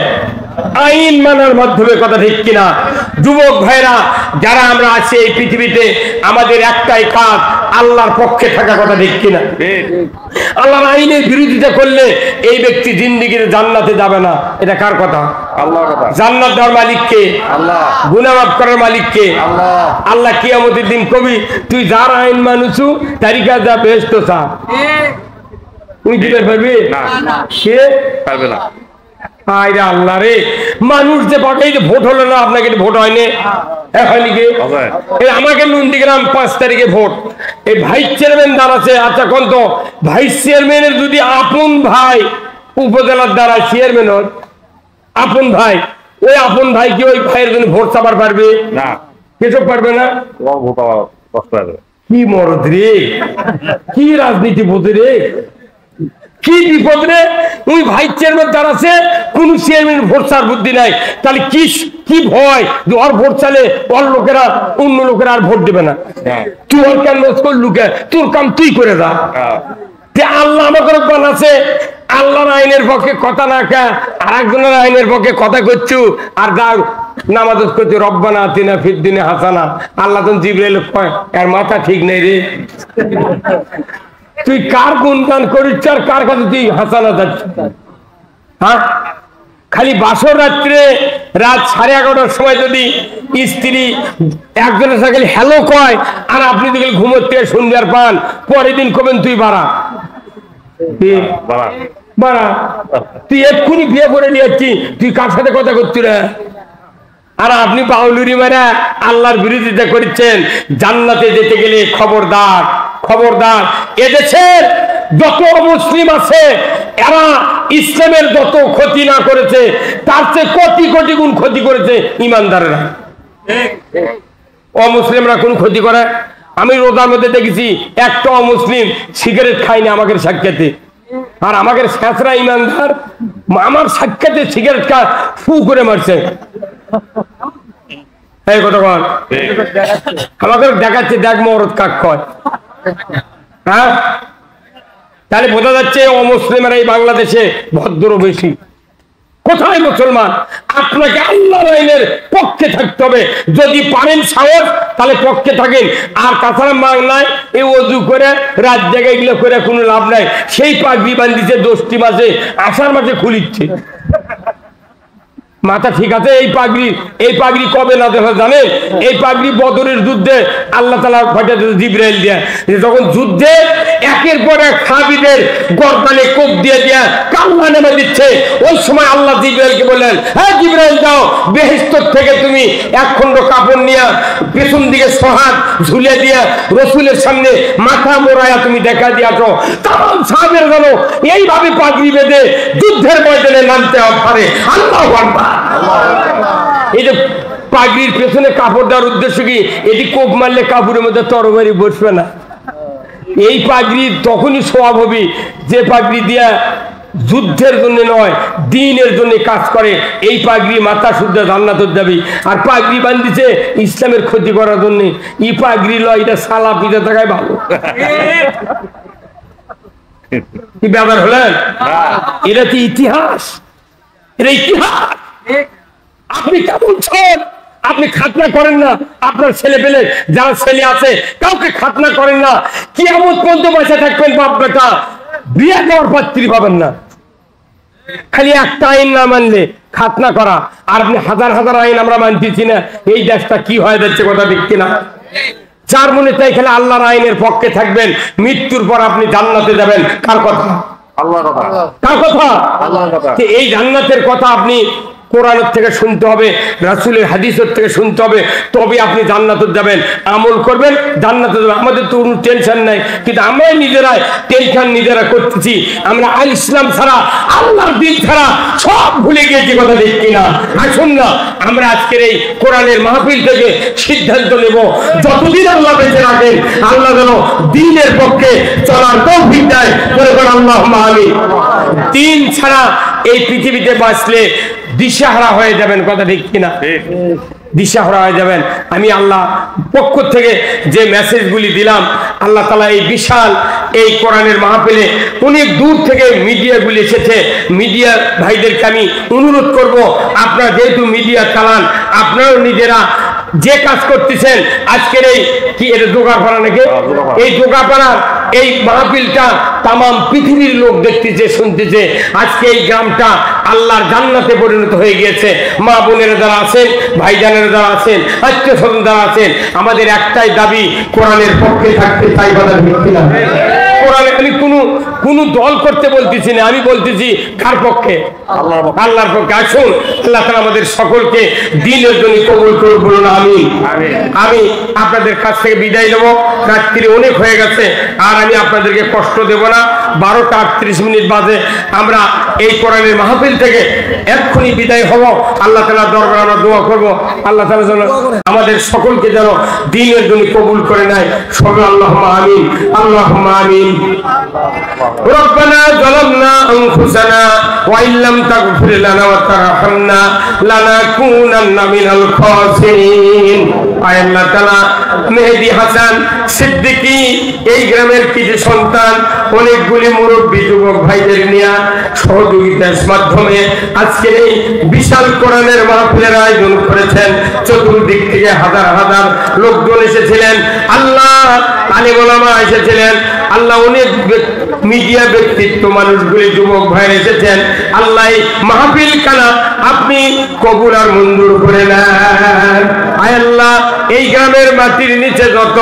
আইন মানার মাধ্যমে, কথা ঠিক কিনা? যুবক ভাইরা যারা আমরা আছি এই পৃথিবীতে, আমাদের একটাই কাজ, আল্লাহর পক্ষে থাকা, কথা ঠিক কিনা? আল্লাহর আইনের বিরোধিতা করলে এই ব্যক্তি জিন্দেগিতে জান্নাতে যাবে না। এটা কার কথা? আল্লাহর কথা। জান্নাত দেওয়ার মালিক কে? আল্লাহ। গুনাহ মাফ করার মালিক কে? আল্লাহ। আল্লাহ কিয়ামতের দিন কবি, তুই যার আইন মানুছু তারিকা যা বেহেশত চা, তুই দিতে পারবি না? সে পারবে না। আরে আল্লাহ রে, মানুষ যে পাঠাই ভোট হলো না, আপনাকে ভোট হয়নি, হয়নি কি? আমাকে নন্দীগ্রাম 5 তারিখে ভোট, এই ভাইস চেয়ারম্যান দাঁড়াচ্ছে। আচ্ছা কোন তো ভাইস চেয়ারম্যানের যদি আপন ভাই উপজেলার দ্বারা চেয়ারম্যান হন, আপন ভাই, ওই আপন ভাই কি ওই ভাইয়ের জন্য ভোট চাবার পারবে না? কেসব পারবে না। কি মরদ রে, কি রাজনীতি বোঝে রে, কি বিপদ রে। ওই ভাইস চেয়ারম্যান দাঁড়াচ্ছে, কোন চেয়ারম্যান ভোট চার বুদ্ধি নাই, তাহলে কি ভয় যে ওর ভোট চালে ওর লোকেরা অন্য লোকেরা আর ভোট দেবে না। তুই ওর কেন করলুকে, তোর কাম তুই করে যা। আল্লাহ আমাকে বানাচ্ছে, আল্লাহর আইনের পক্ষে কথা না কা আর একজনের আইনের পক্ষে কথা করছু, আর যা নামাজ করছো রব্বানা আতিনা ফিদ দুনিয়া হাসানা। আল্লাহ তো জিবরাইল কয় এর মাথা ঠিক নেই রে, তুই কার গুণগান করিস আর কার কাছে তুই হাসানা যাচ্ছ? হ্যাঁ, খালি বাসর রাত্রে রাত 11:30টার সময় যদি স্ত্রী একজনের সাথে হ্যালো কয়, আর আপনি যদি ঘুমোর থেকে সন্ধ্যার পান, পরের দিন কবেন তুই বাড়া বাড়া, তুই এক্ষুনি বিয়ে করে নিয়ে যাচ্ছি, তুই কার সাথে কথা করছি রে? আর আপনি বাউলুরি মারা আল্লাহর বিরোধিতা করছেন। জান্নাতে যেতে গেলে খবরদার খবরদার, এদেশের যত মুসলিম আছে এরা ইসলামের যত ক্ষতি না করেছে তার চেয়ে কোটি কোটি গুণ ক্ষতি করেছে ইমানদারেরা। অমুসলিমরা কোন ক্ষতি করে? আমি রোজার মধ্যে দেখেছি একটা অমুসলিম সিগারেট খায়নি আমাদের সাক্ষাতে, আর আমাদের শেষরা ইমানদার আমার সাক্ষাতে সিগারেট খা ফু করে মারছে। এই কথা বল, আমাকে দেখাচ্ছে দেখ মরদ কাক কয়। হ্যাঁ, তাহলে বোঝা যাচ্ছে অমুসলিমেরা এই বাংলাদেশে ভদ্র বেশি। কোথায় মুসলমান? আপনাকে আল্লাহর আইনের পক্ষে থাকতে হবে, যদি পারেন সাহস তাহলে পক্ষে থাকেন। আর তাছাড়া মাংলায় এই অজু করে রাত জায়গায় এগুলো করে কোনো লাভ নাই। সেই পাগড়ি বান্ধিছে 10টি মাসে, আষাঢ় মাসে খুলিচ্ছে মাথা। ঠিক আছে, এই পাগড়ি কবে না দেখা জানেন? এই পাগড়ি বদরের যুদ্ধে আল্লাহ তাআলা পাঠাতে জিবরাইল দিয়ে, যখন যুদ্ধে একের পর এক সাহাবীদের গর্দানে কোপ দিয়ে দিয়ে কান্না নেমে দিচ্ছে, ওই সময় আল্লাহ জিবরাইলকে বললেন, হ্যাঁ জিবরাইল যাও, বেহেশত থেকে তুমি এক খণ্ড কাপড় নিয়ে পেছন দিকে সোহাগ ঝুলে দিয়া রসুলের সামনে মাথা মোড়ায়া তুমি দেখা দিয়াছো। তাম সাহাবীরা জানো এইভাবে পাগড়ি বেঁধে যুদ্ধের ময়দানে নামতে পারে। আল্লাহু আকবার। এই যে পাগড়ির পেছনে কাপড় দেওয়ার উদ্দেশ্য কি? এটি কোপ মারলে কাপড়ের মধ্যে তরবারি বসবে না। এই পাগড়ি তখনই সওয়াব হবে যে পাগড়ি দিয়া যুদ্ধের জন্য নয় দ্বীনের জন্য কাজ করে। এই পাগড়ি মাথা শুদ্ধ জান্নাতে যাবে। আর পাগড়ি বান্ধিছে ইসলামের ক্ষতি করার জন্য। এই পাগড়ি লয়, এটা সালা পিঠে থাকায় ভালো। কি ব্যাপার হলেন? এটা কি ইতিহাস? এটা ইতিহাস। আপনি কেমন ছেন? আপনি খাতনা করেন না, আপনার ছেলে পেলে যারা ছেলে আছে কাউকে খাতনা করেন না। কিয়ামত পর্যন্ত বসে থাকবেন, বাপ বেটা বিয়ে দেওয়ার পাত্রী পাবেন না। খালি একটা আইন না মানলে খাতনা করা, আর আপনি হাজার হাজার আইন আমরা মানতেছি না। এই দেশটা কি হয়ে যাচ্ছে কথা দেখছি না? চার মনে তাই খেলে আল্লাহর আইনের পক্ষে থাকবেন, মৃত্যুর পর আপনি জান্নাতে যাবেন। কার কথা? আল্লাহর কথা। কার কথা? আল্লাহর কথা। এই জান্নাতের কথা আপনি কোরআনের থেকে শুনতে হবে, রাসূলের হাদিসের থেকে শুনতে হবে, তবে আপনি জান্নাতে যাবেন। আমল করবেন, জান্নাতে যাবেন। আমাদের তো কোনো টেনশন নাই, কিন্তু আমরাই নিজেরাই টেনশন নিজেরা করতেছি। আমরা আল ইসলাম ছাড়া, আল্লাহর দ্বীন ছাড়া সব ভুলে গিয়েছি, কথা দেখছি না? আসুন না আমরা আজকের এই কোরআনের মাহফিল থেকে সিদ্ধান্ত নেব, যতদিন আল্লাহ বেঁচে রাখেন আল্লাহ যেন দ্বীনের পক্ষে চলার তৌফিক দেয়। আল্লাহুম্মা আমিন। দ্বীন ছাড়া এই পৃথিবীতে বাঁচলে দিশাহারা হয়ে যাবেন, কথা ঠিক কিনা? দিশাহারা হয়ে যাবেন। আমি আল্লাহ পক্ষ থেকে যে মেসেজগুলি দিলাম, আল্লাহ তাআলা এই বিশাল এই কোরআনের মাহফিলে অনেক দূর থেকে মিডিয়াগুলি এসেছে। মিডিয়া ভাইদেরকে আমি অনুরোধ করব, আপনারা যেহেতু মিডিয়া চালান, আপনারাও নিজেরা যে কাজ করতেছেন আজকের এই কি এটা জোগাড়পাড়া নাকি? এই জোগাড়পাড়ার এই মাহফিলটা তাম পৃথিবীর লোক দেখতেছে, শুনতেছে। আজকে এই গ্রামটা আল্লাহর জান্নাতে পরিণত হয়ে গিয়েছে। মা বোনেরা যারা আছেন, ভাইজানেরা যারা আছেন, আত্মীয় স্বজন যারা আছেন, আমাদের একটাই দাবি, কোরআনের পক্ষে থাকতে চাই, কথা ঠিক না? কোরআনে আমি কোনো দল করতে বলতেছি না, আমি বলতেছি কার পক্ষে? আল্লাহর পক্ষে। আসুন আল্লাহ তাআলা আমাদের সকলকে দ্বীনের জন্য কবুল করুন, বলুন আমিন। আমি আপনাদের কাছ থেকে বিদায় নেব, রাত্রি অনেক হয়ে গেছে, আর আমি আপনাদেরকে কষ্ট দেব না। 12টা 38 মিনিট বাজে আমরা এই কোরআনের মাহফিল থেকে এক্ষুনি বিদায় হব। আল্লাহ তাআলার দরবারে আমরা দোয়া করব, আল্লাহ তাআলা যেন আমাদের সকলকে যেন দ্বীনের জন্য কবুল করে নেয়। সকলে আল্লাহুম্মা আমিন, আল্লাহুম্মা আমিন। রব্বানা যালামনা আনফুসানা ওয়া ইল্লাম তাগফির লানা ওয়া তারহামনা লানাকুনান্না মিনাল খাসিরিন। আয় আল্লাহ তাআলা, মেহেদী হাসান সিদ্দিকী এই গ্রামের কিছু সন্তান অনেকগুলি মুরব্বী যুবক ভাইদের নিয়ে সহযোগিতার মাধ্যমে আজকের এই বিশাল কোরআনের মাহফিলের আয়োজন করেছেন। চতুর্দিক থেকে হাজার হাজার লোকজন এসেছিলেন, আল্লাহ আলেম ওলামা এসেছিলেন, আল্লাহ অনেক মিডিয়া ব্যক্তিত্ব মানুষগুলি যুবক ভাই এসেছেন, আল্লাহ মাহফিল খানা আপনি কবুল আর মঞ্জুর করে নেন। আয় আল্লাহ, এই গ্রামের মাটির নিচে যত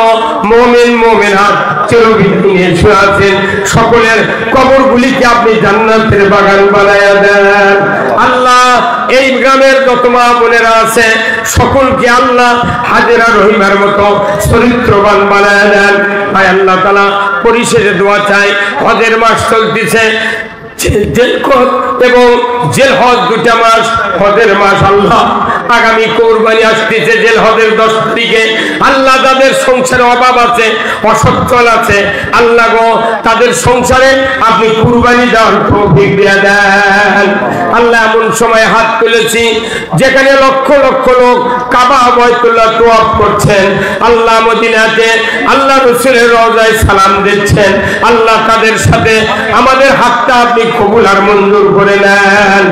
মুমিন মুমিনাত চিরবিন্দু নিয়ে শুয়ে আছেন, সকলের কবরগুলিকে আপনি জান্নাতের বাগান বানায়া দেন। আল্লাহ, এই গ্রামের যত মা বোনেরা আছে সকলকে আল্লাহ হাজেরা রহিমার মতো চরিত্রবান বানায়া দেন। আয় আল্লাহ তাআলা, পরিশেষে দোয়া চাই, হজের মাস চলতেছে, জেলকোট এবং জেল হজ 2টা মাস, হজের মাস। আল্লাহ, আগামী কোরবানি আসতেছে জেল হজের 10 তারিখে। আল্লাহ, যাদের সংসারে অভাব আছে, অসচ্ছল আছে, আল্লাহ গো, তাদের সংসারে আপনি কুরবানি দেওয়ার তৌফিক দিয়ে দেন। আল্লাহ, এমন সময় হাত তুলেছি যেখানে লক্ষ লক্ষ লোক কাবা বাইতুল্লাহ তওয়াফ করছেন, আল্লাহ মদিনাতে আল্লাহ রাসূলের রওজায় সালাম দিচ্ছেন। আল্লাহ, তাদের সাথে আমাদের হাতটা আপনি কবুল আর মঞ্জুর করে নেন।